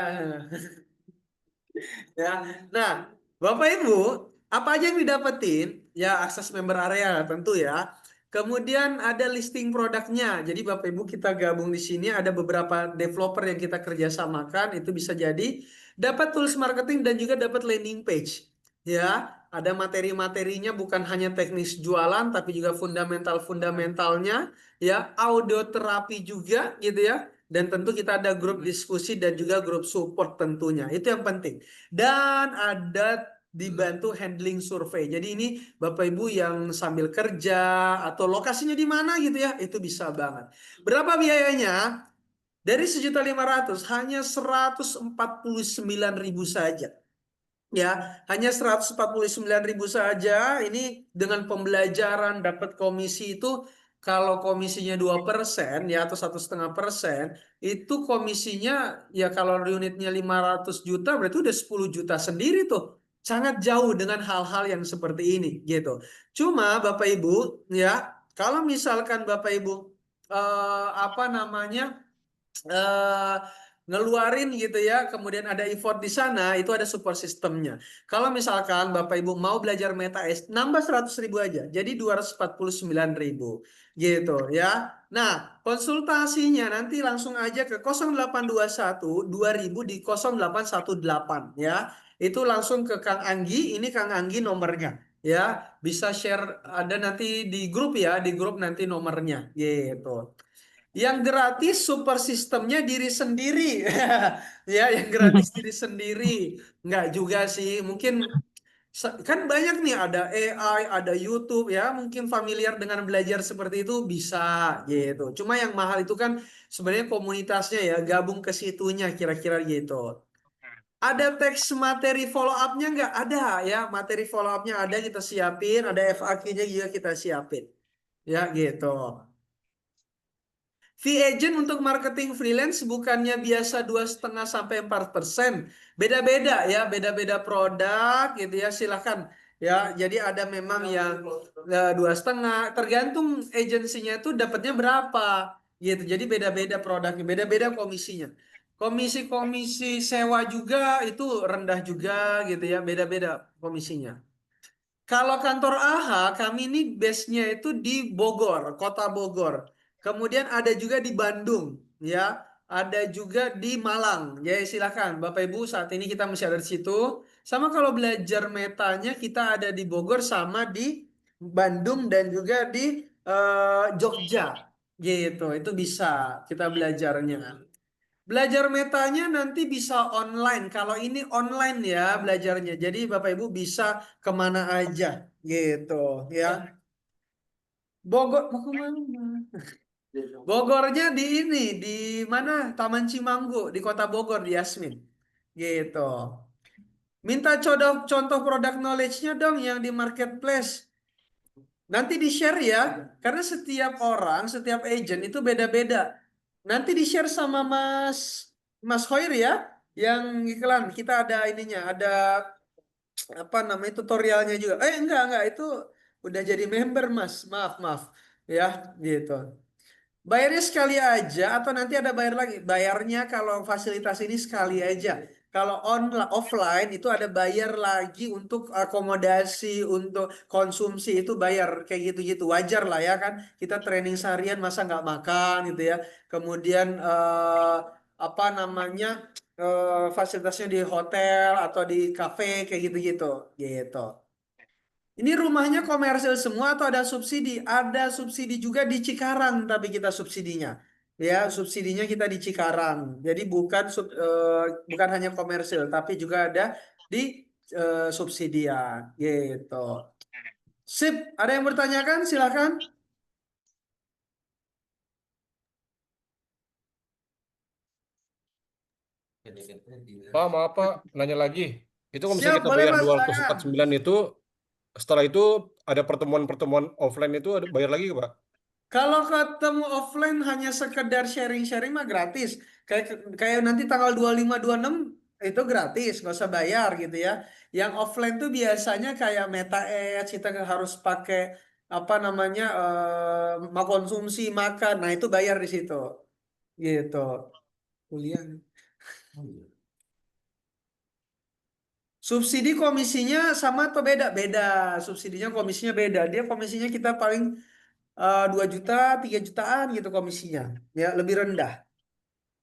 Ya. Nah, Bapak Ibu, apa aja yang didapetin? Ya, akses member area tentu ya. Kemudian ada listing produknya. Jadi Bapak Ibu kita gabung di sini ada beberapa developer yang kita kerjasamakan. Itu bisa jadi dapat tools marketing dan juga dapat landing page. Ya, ada materi-materinya bukan hanya teknis jualan tapi juga fundamental-fundamentalnya. Ya, audio terapi juga gitu ya. Dan tentu kita ada grup diskusi dan juga grup support tentunya. Itu yang penting. Dan ada dibantu handling survei. Jadi ini Bapak Ibu yang sambil kerja atau lokasinya di mana gitu ya, itu bisa banget. Berapa biayanya? Dari 1.500.000 hanya 149.000 saja. Ya, hanya 149.000 saja. Ini dengan pembelajaran dapat komisi itu kalau komisinya 2% ya atau 1,5%, itu komisinya ya kalau unitnya 500 juta berarti udah 10 juta sendiri tuh. Sangat jauh dengan hal-hal yang seperti ini gitu. Cuma Bapak Ibu ya, kalau misalkan Bapak Ibu apa namanya eh ngeluarin gitu ya, kemudian ada effort di sana, itu ada support sistemnya. Kalau misalkan Bapak Ibu mau belajar MetaS, nambah 100.000 aja, jadi 249.000 gitu ya. Nah, konsultasinya nanti langsung aja ke 0821 2000 di 0818 ya. Itu langsung ke Kang Anggi, ini Kang Anggi nomornya ya. Bisa share ada nanti di grup ya, di grup nanti nomornya gitu. Yang gratis super sistemnya diri sendiri. Ya, yang gratis diri sendiri. Enggak juga sih. Mungkin kan banyak nih ada AI, ada YouTube ya. Mungkin familiar dengan belajar seperti itu bisa gitu. Cuma yang mahal itu kan sebenarnya komunitasnya ya, gabung ke situnya kira-kira gitu. Ada teks materi follow up-nya nggak? Ada ya, materi follow up-nya ada kita siapin, ada FAQ-nya juga kita siapin. Ya gitu. Fee agent untuk marketing freelance bukannya biasa 2,5 sampai 4%. Beda-beda ya, beda-beda produk gitu ya. Silahkan ya. Jadi ada memang yang 2,5. Tergantung agensinya itu dapatnya berapa gitu. Jadi beda-beda produknya, beda-beda komisinya. Komisi-komisi sewa juga itu rendah juga gitu ya. Beda-beda komisinya. Kalau kantor AHA, kami ini base-nya itu di Bogor, kota Bogor. Kemudian ada juga di Bandung, ya. Ada juga di Malang. Ya, silakan. Bapak Ibu, saat ini kita masih ada di situ. Sama kalau belajar metanya, kita ada di Bogor sama di Bandung dan juga di Jogja. Gitu, itu bisa kita belajarnya. Belajar metanya nanti bisa online. Kalau ini online ya belajarnya. Jadi Bapak Ibu bisa kemana aja gitu ya. Bogor mau kemana? Bogornya di ini di mana? Taman Cimanggu di Kota Bogor di Yasmin. Gitu. Minta contoh produk knowledge-nya dong yang di marketplace. Nanti di-share ya, karena setiap orang, setiap agent itu beda-beda. Nanti di-share sama Mas Hoir ya, yang iklan. Kita ada ininya, ada apa namanya tutorialnya juga. Enggak itu Udah jadi member, Mas. Maaf. Ya, gitu. Bayarnya sekali aja atau nanti ada bayar lagi? Bayarnya kalau fasilitas ini sekali aja. Kalau offline itu ada bayar lagi untuk akomodasi, untuk konsumsi itu bayar kayak gitu-gitu. Wajar lah ya kan. Kita training seharian masa nggak makan gitu ya. Kemudian apa namanya fasilitasnya di hotel atau di kafe kayak gitu-gitu. Gitu. Ini rumahnya komersil semua atau ada subsidi? Ada subsidi juga di Cikarang, tapi kita subsidinya. Ya, subsidinya kita di Cikarang. Jadi bukan hanya komersil, tapi juga ada di subsidian. Gitu. Sip, ada yang bertanyakan? Silakan. Pak, maaf Pak, nanya lagi. Itu kalau misalnya Siap, kita boleh bayar Mas, silakan. 249 itu, setelah itu ada pertemuan-pertemuan offline itu ada bayar lagi Pak? Kalau ketemu offline hanya sekedar sharing-sharing mah gratis. Kayak kayak nanti tanggal 25 26 itu gratis, nggak usah bayar gitu ya. Yang offline tuh biasanya kayak Meta Ads, kita harus pakai apa namanya mau konsumsi makan. Nah, itu bayar di situ. Gitu. Kuliah. Subsidi komisinya sama atau beda? Beda. Subsidinya komisinya beda. Dia komisinya kita paling 2 juta, 3 jutaan gitu komisinya. Ya, lebih rendah.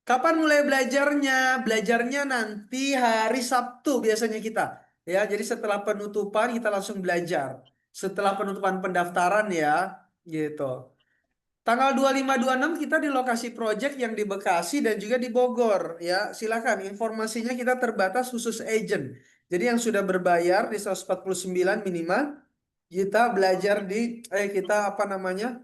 Kapan mulai belajarnya? Belajarnya nanti hari Sabtu biasanya kita. Ya, jadi setelah penutupan kita langsung belajar. Setelah penutupan pendaftaran ya, gitu. Tanggal 25 26 kita di lokasi project yang di Bekasi dan juga di Bogor ya. Silakan informasinya kita terbatas khusus agent. Jadi yang sudah berbayar di 149 minimal kita belajar di kita apa namanya?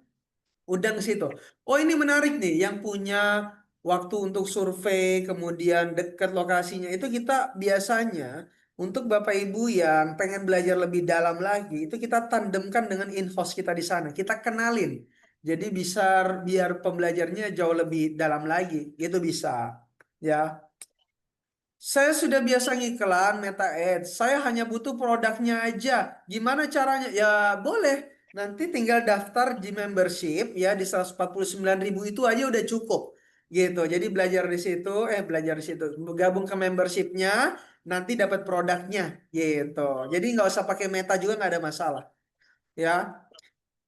Undang ke situ. Oh, ini menarik nih, yang punya waktu untuk survei, kemudian dekat lokasinya itu kita biasanya untuk Bapak Ibu yang pengen belajar lebih dalam lagi, itu kita tandemkan dengan in-house kita di sana. Kita kenalin. Jadi bisa biar pembelajarnya jauh lebih dalam lagi, gitu bisa. Ya. Saya sudah biasa ngiklan Meta Ads. Saya hanya butuh produknya aja. Gimana caranya? Ya boleh. Nanti tinggal daftar di membership ya di 149.000 itu aja udah cukup. Gitu. Jadi belajar di situ. Gabung ke membershipnya, nanti dapat produknya. Gitu. Jadi nggak usah pakai Meta juga nggak ada masalah. Ya.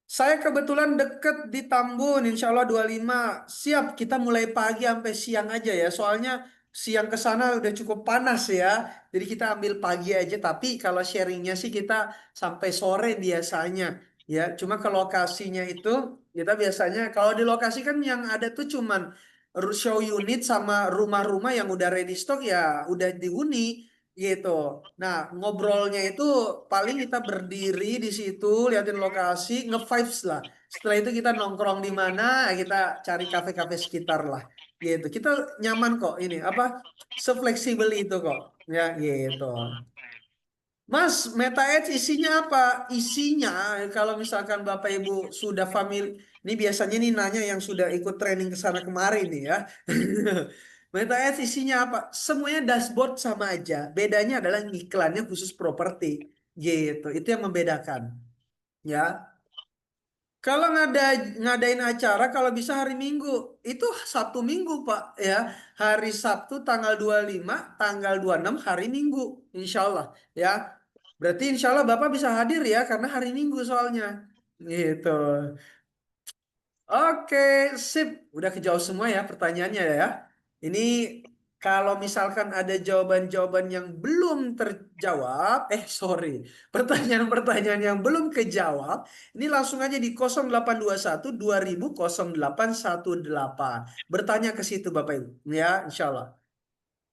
Saya kebetulan deket di Tambun, insya Allah 25. Siap, kita mulai pagi sampai siang aja ya. Soalnya siang ke sana udah cukup panas ya. Jadi kita ambil pagi aja. Tapi kalau sharingnya sih kita sampai sore biasanya. Ya, cuma ke lokasinya itu kita biasanya kalau di lokasi kan yang ada tuh cuman show unit sama rumah-rumah yang udah ready stock ya udah dihuni gitu. Nah, ngobrolnya itu paling kita berdiri di situ, liatin lokasi, nge-vibes lah. Setelah itu kita nongkrong di mana, kita cari kafe-kafe sekitar lah. Gitu. Kita nyaman kok ini apa? Sefleksibel itu kok. Ya, gitu. Mas, Meta Ads isinya apa? Isinya kalau misalkan Bapak Ibu sudah ini biasanya nih nanya yang sudah ikut training ke sana kemarin nih ya. Meta Ads isinya apa? Semuanya dashboard sama aja. Bedanya adalah iklannya khusus properti. Gitu. Itu yang membedakan. Ya. Kalau ngadain acara kalau bisa hari Minggu. Itu Sabtu Minggu, Pak, ya. Hari Sabtu tanggal 25, tanggal 26 hari Minggu, insya Allah ya. Berarti insya Allah Bapak bisa hadir ya karena hari Minggu soalnya. Gitu. Oke, sip. Udah kejauh semua ya pertanyaannya ya. Ini kalau misalkan ada jawaban-jawaban yang belum terjawab, sorry, pertanyaan-pertanyaan yang belum kejawab, ini langsung aja di 0821 2000 0818. Bertanya ke situ Bapak Ibu, ya, insya Allah.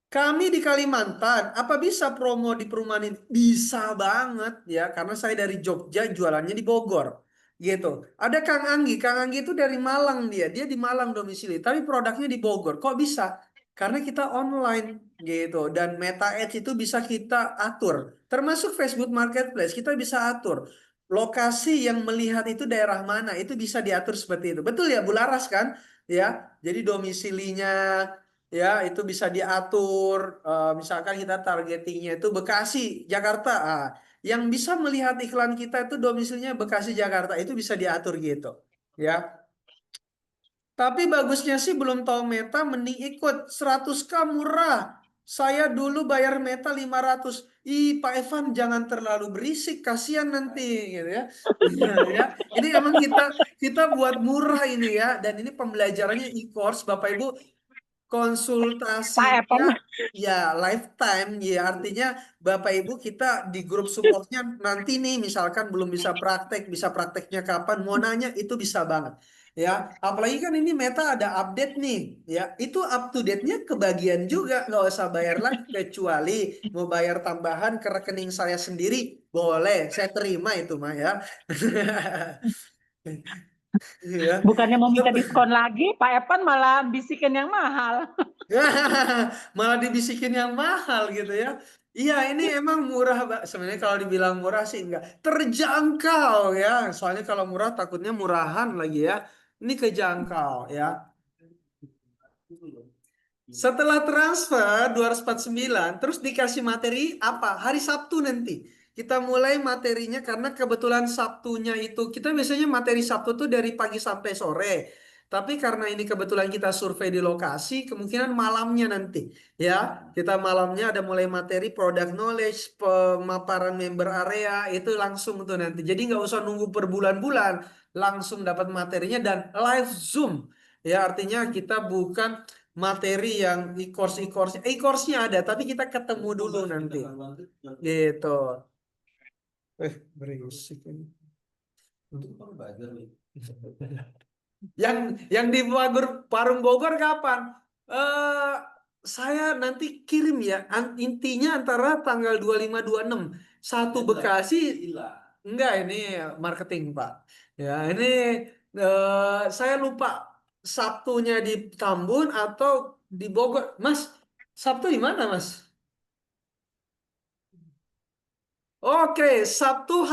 Kami di Kalimantan, apa bisa promo di perumahan ini? Bisa banget ya, karena saya dari Jogja, jualannya di Bogor. Gitu. Ada Kang Anggi itu dari Malang dia di Malang domisili, tapi produknya di Bogor. Kok bisa? Karena kita online gitu dan Meta Ads itu bisa kita atur. Termasuk Facebook Marketplace, kita bisa atur. Lokasi yang melihat itu daerah mana, itu bisa diatur seperti itu. Betul ya, Bu Laras kan? Ya, jadi domisilinya ya itu bisa diatur. Misalkan kita targetingnya itu Bekasi Jakarta, Yang bisa melihat iklan kita itu domisilinya Bekasi, Jakarta, itu bisa diatur gitu. Ya. Tapi bagusnya sih belum tahu Meta mending ikut 100K murah. Saya dulu bayar Meta 500. Ih, Pak Evan jangan terlalu berisik, kasihan nanti gitu ya. Ya, ini emang kita buat murah ini ya, dan ini pembelajarannya e-course Bapak Ibu, Pak konsultasinya Evan. ya lifetime ya, artinya Bapak Ibu kita di grup supportnya nanti nih misalkan belum bisa praktek, bisa prakteknya kapan, mau nanya itu bisa banget ya, apalagi kan ini Meta ada update nih ya, itu up to date-nya kebagian juga, nggak usah bayar lagi kecuali mau bayar tambahan ke rekening saya sendiri, boleh saya terima itu mah ya. Ya. Bukannya mau minta diskon lagi, Pak Evan malah bisikin yang mahal. Malah dibisikin yang mahal gitu ya. Iya, ini emang murah, Mbak. Sebenarnya kalau dibilang murah sih enggak. Terjangkau ya. Soalnya kalau murah takutnya murahan lagi ya. Ini kejangkau ya. Setelah transfer 249, terus dikasih materi apa? Hari Sabtu nanti. Kita mulai materinya karena kebetulan Sabtunya itu kita biasanya materi Sabtu tuh dari pagi sampai sore. Tapi karena ini kebetulan kita survei di lokasi, kemungkinan malamnya nanti. Ya, kita malamnya ada mulai materi product knowledge, pemaparan member area, itu langsung tuh nanti. Jadi nggak usah nunggu per bulan-bulan, langsung dapat materinya dan live Zoom. Ya, artinya kita bukan materi yang e-course-nya ada, tapi kita ketemu dulu nanti. Gitu. Berisik ini. Yang di Parung Bogor kapan? Eh saya nanti kirim ya. Intinya antara tanggal 25 26. Satu Bekasi. Enggak, ini marketing, Pak. Ya, ini saya lupa Sabtunya di Tambun atau di Bogor. Mas, Sabtu di mana, Mas? Oke, Sabtu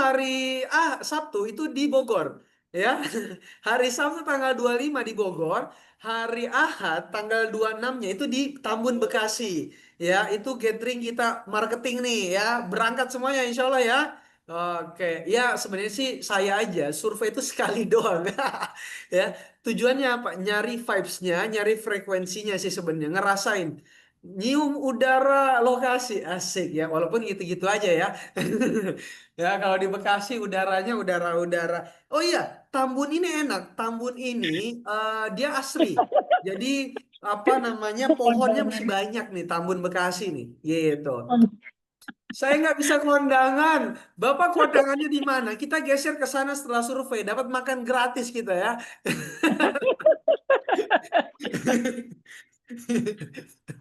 itu di Bogor, ya. Hari Sabtu tanggal 25 di Bogor, hari Ahad tanggal 26-nya itu di Tambun Bekasi. Ya, itu gathering kita marketing nih ya. Berangkat semuanya insya Allah ya. Oke, ya sebenarnya sih saya aja survei itu sekali doang. Ya, tujuannya apa? Nyari vibes-nya, nyari frekuensinya sih sebenarnya, ngerasain. Nyium udara lokasi asik ya, walaupun gitu-gitu aja ya. Ya, kalau di Bekasi udaranya udara-udara. Oh iya, Tambun ini enak. Tambun ini dia asri. Jadi apa namanya, pohonnya masih banyak nih Tambun Bekasi nih. Gitu. Saya nggak bisa kondangan. Bapak kondangannya di mana? Kita geser ke sana setelah survei. Dapat makan gratis kita ya.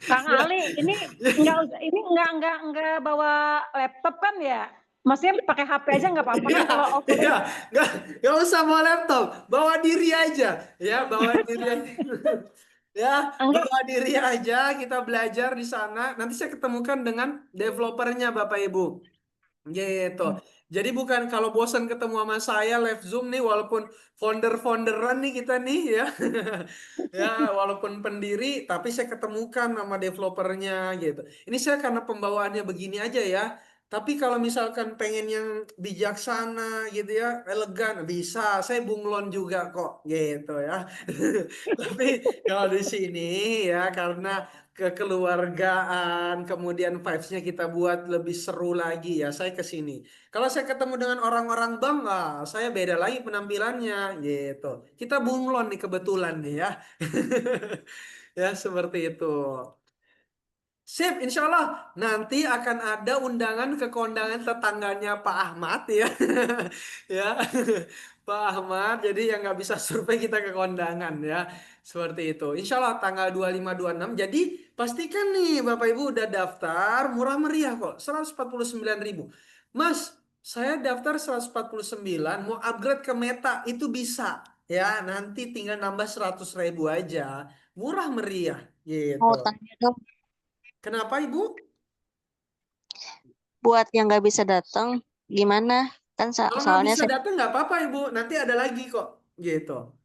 Kang Ya. Ali, ini enggak bawa laptop kan ya? Maksudnya pakai HP aja nggak apa-apa kan kalau offline? Ya, nggak usah bawa laptop, bawa diri aja, ya, bawa diri aja. Ya, Enggak. bawa diri aja, kita belajar di sana. Nanti saya ketemukan dengan developernya, Bapak Ibu. Gitu. Jadi bukan kalau bosan ketemu sama saya live Zoom nih, walaupun founder-founderan nih kita nih ya. Ya, walaupun pendiri, tapi saya ketemukan sama developernya gitu. Ini saya karena pembawaannya begini aja ya. Tapi kalau misalkan pengen yang bijaksana gitu ya, elegan, bisa. Saya bunglon juga kok gitu ya. Tapi kalau di sini ya karena kekeluargaan, kemudian vibes-nya kita buat lebih seru lagi ya, saya ke sini. Kalau saya ketemu dengan orang-orang bank, saya beda lagi penampilannya gitu. Kita bunglon nih kebetulan nih ya. Ya, seperti itu. Sip, insya Allah nanti akan ada undangan ke kondangan tetangganya Pak Ahmad ya. Ya, Pak Ahmad. Jadi yang nggak bisa survei kita ke kondangan ya. Seperti itu. Insya Allah tanggal 25 26. Jadi pastikan nih Bapak Ibu udah daftar, murah meriah kok. 149.000. Mas, saya daftar 149, mau upgrade ke Meta itu bisa. Ya, nanti tinggal nambah 100.000 aja. Murah meriah gitu. Mau tanya dong, Kenapa Ibu? buat yang nggak bisa datang, gimana? Kan Kalau nggak soalnya bisa saya, datang nggak apa-apa Ibu, nanti ada lagi kok, gitu.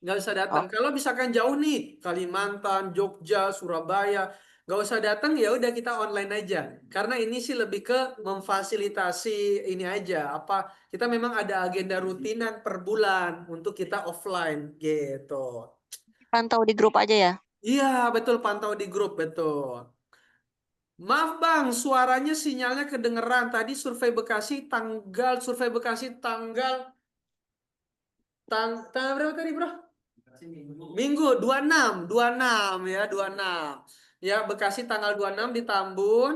Nggak bisa datang. oh, Kalau misalkan jauh nih, Kalimantan, Jogja, Surabaya, nggak usah datang, ya udah kita online aja. Karena ini sih lebih ke memfasilitasi ini aja. Apa kita memang ada agenda rutinan per bulan untuk kita offline gitu. Pantau di grup aja ya. Iya, betul, pantau di grup, betul. Maaf Bang, suaranya sinyalnya kedengeran. Tadi survei Bekasi tanggal berapa tadi, Bro? Minggu 26 ya, 26. Ya, Bekasi tanggal 26 di Tambun.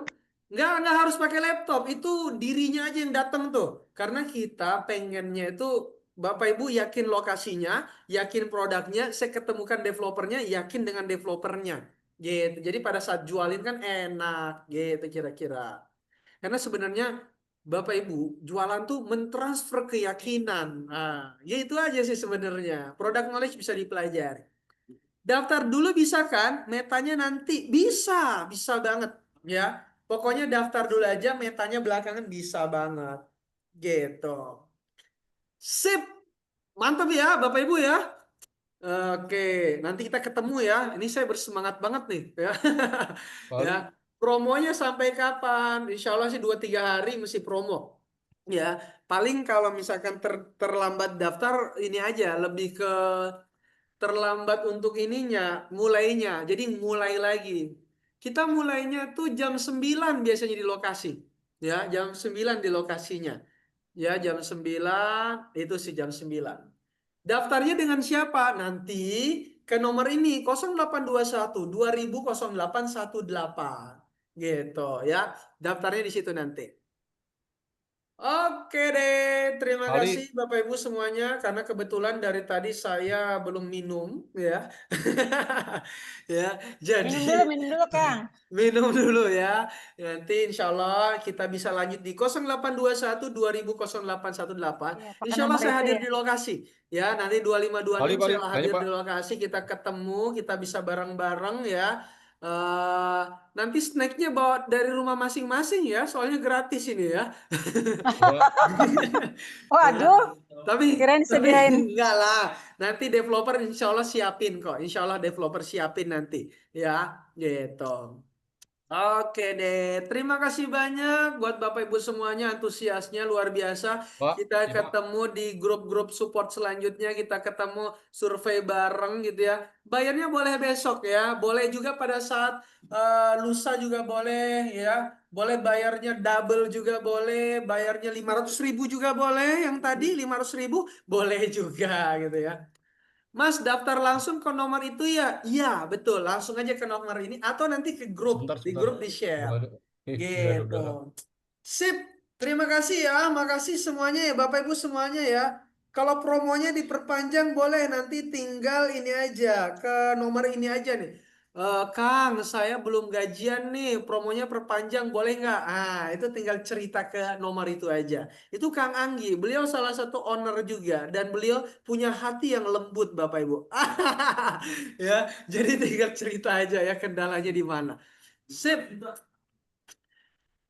Nggak harus pakai laptop, itu dirinya aja yang datang tuh. Karena kita pengennya itu Bapak Ibu yakin lokasinya, yakin produknya, saya ketemukan developernya, yakin dengan developernya. Gitu. Jadi pada saat jualin kan enak gitu kira-kira. Karena sebenarnya Bapak Ibu jualan tuh mentransfer keyakinan. Nah, ya itu aja sih sebenarnya. Product knowledge bisa dipelajari. Daftar dulu bisa kan? Metanya nanti bisa banget ya. Pokoknya daftar dulu aja, metanya belakangan bisa banget. Gitu. Sip. Mantap ya Bapak Ibu ya. Oke, nanti kita ketemu ya. Ini saya bersemangat banget nih ya. Ya, Kali promonya sampai kapan? Insya Allah sih 2-3 hari mesti promo. Ya, paling kalau misalkan terlambat daftar ini aja lebih ke terlambat untuk ininya, mulainya. Jadi mulai lagi. Kita mulainya tuh jam 9 biasanya di lokasi. Ya, jam 9 di lokasinya. Ya, jam 9 itu sih jam 9. Daftarnya dengan siapa? Nanti ke nomor ini 0821 2000 0818 gitu ya. Daftarnya di situ nanti. Oke deh, terima kasih kali Bapak Ibu semuanya karena kebetulan dari tadi saya belum minum ya. Ya, jadi Minum dulu, Kang. minum dulu ya. Nanti insya Allah kita bisa lanjut di 0821 2000 0818. Iya, pakai Insya Allah nomor saya itu hadir ya. di lokasi. Ya, nanti 2526 Pak, saya tanya hadir Pak. di lokasi. Kita ketemu, kita bisa bareng-bareng ya. eh Nanti snacknya bawa dari rumah masing-masing ya, soalnya gratis ini ya. Ya, Ya, Waduh, tapi kirain disediain. enggak lah. Nanti developer insya Allah siapin kok. Insya Allah developer siapin nanti ya, gitu. Oke deh, terima kasih banyak buat Bapak Ibu semuanya antusiasnya luar biasa. Pak, Kita ya Pak. ketemu di grup-grup support selanjutnya, kita ketemu survei bareng gitu ya. Bayarnya boleh besok ya, boleh juga pada saat lusa juga boleh ya. Boleh bayarnya double juga boleh, bayarnya 500.000 juga boleh. Yang tadi 500.000 boleh juga gitu ya. Mas daftar langsung ke nomor itu ya? Iya, betul. Langsung aja ke nomor ini atau nanti ke grup. Sebentar, Di sebentar. grup di-share. Udah, Gitu. udah. Sip. Terima kasih ya. Makasih semuanya ya Bapak Ibu semuanya ya. Kalau promonya diperpanjang boleh nanti tinggal ini aja ke nomor ini aja nih. Kang, saya belum gajian nih. Promonya perpanjang boleh nggak? Ah, itu tinggal cerita ke nomor itu aja. Itu Kang Anggi. Beliau salah satu owner juga dan beliau punya hati yang lembut Bapak Ibu. Ya, jadi tinggal cerita aja ya kendalanya di mana. Sip.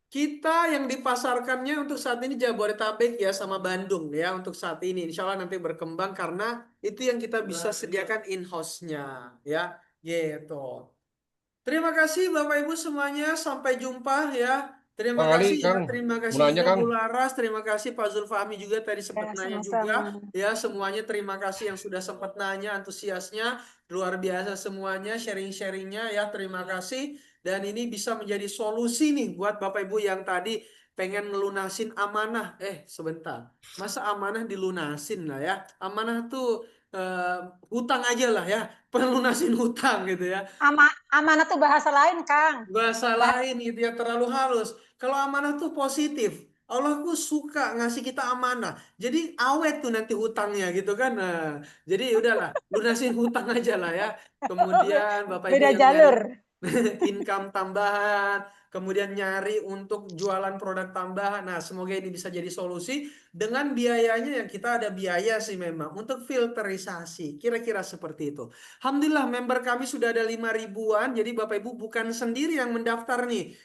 Kita yang dipasarkannya untuk saat ini Jabodetabek ya sama Bandung ya untuk saat ini. Insya Allah nanti berkembang karena itu yang kita bisa sediakan in-house-nya ya. Gitu. Terima kasih Bapak Ibu semuanya. Sampai jumpa ya. Terima Kang Ali, kasih ya. Kang. Terima Mau kasih nanya, juga Kang. Bu Laras. Terima kasih Pak Zulfahmi juga tadi sempat Ya, nanya juga. sama-sama. Ya semuanya terima kasih yang sudah sempat nanya antusiasnya. Luar biasa semuanya sharing-sharingnya ya. Terima kasih. Dan ini bisa menjadi solusi nih buat Bapak Ibu yang tadi pengen ngelunasin amanah. Sebentar. Masa amanah dilunasin lah ya. Amanah tuh eh, hutang aja lah ya. Pelunasin hutang gitu ya. Amanah tuh bahasa lain, Kang. Bahasa lain gitu ya terlalu halus. Kalau amanah tuh positif. Allah tuh suka ngasih kita amanah. Jadi awet tuh nanti hutangnya gitu kan. Nah, jadi udahlah, lunasin hutang aja lah ya. Kemudian Bapak Ibu Beda yang nyari jalur. income tambahan, kemudian nyari untuk jualan produk tambahan. Nah, semoga ini bisa jadi solusi dengan biayanya yang kita ada biaya sih memang untuk filterisasi. Kira-kira seperti itu. Alhamdulillah member kami sudah ada 5 ribuan. Jadi Bapak Ibu bukan sendiri yang mendaftar nih.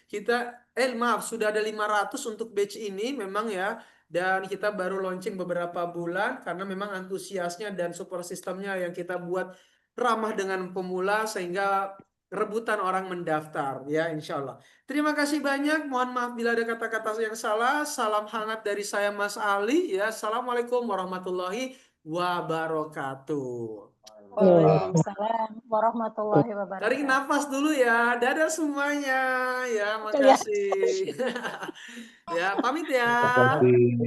Maaf, sudah ada 500 untuk batch ini memang ya. Dan kita baru launching beberapa bulan karena memang antusiasnya dan support sistemnya yang kita buat ramah dengan pemula sehingga rebutan orang mendaftar ya, insya Allah. Terima kasih banyak. Mohon maaf bila ada kata-kata yang salah. Salam hangat dari saya Mas Ali ya. Assalamualaikum warahmatullahi wabarakatuh. Waalaikumsalam warahmatullahi Tarik wabarakatuh. nafas dulu ya. Dadah semuanya ya. Kelihatan. Makasih. Ya, pamit ya. Terima kasih.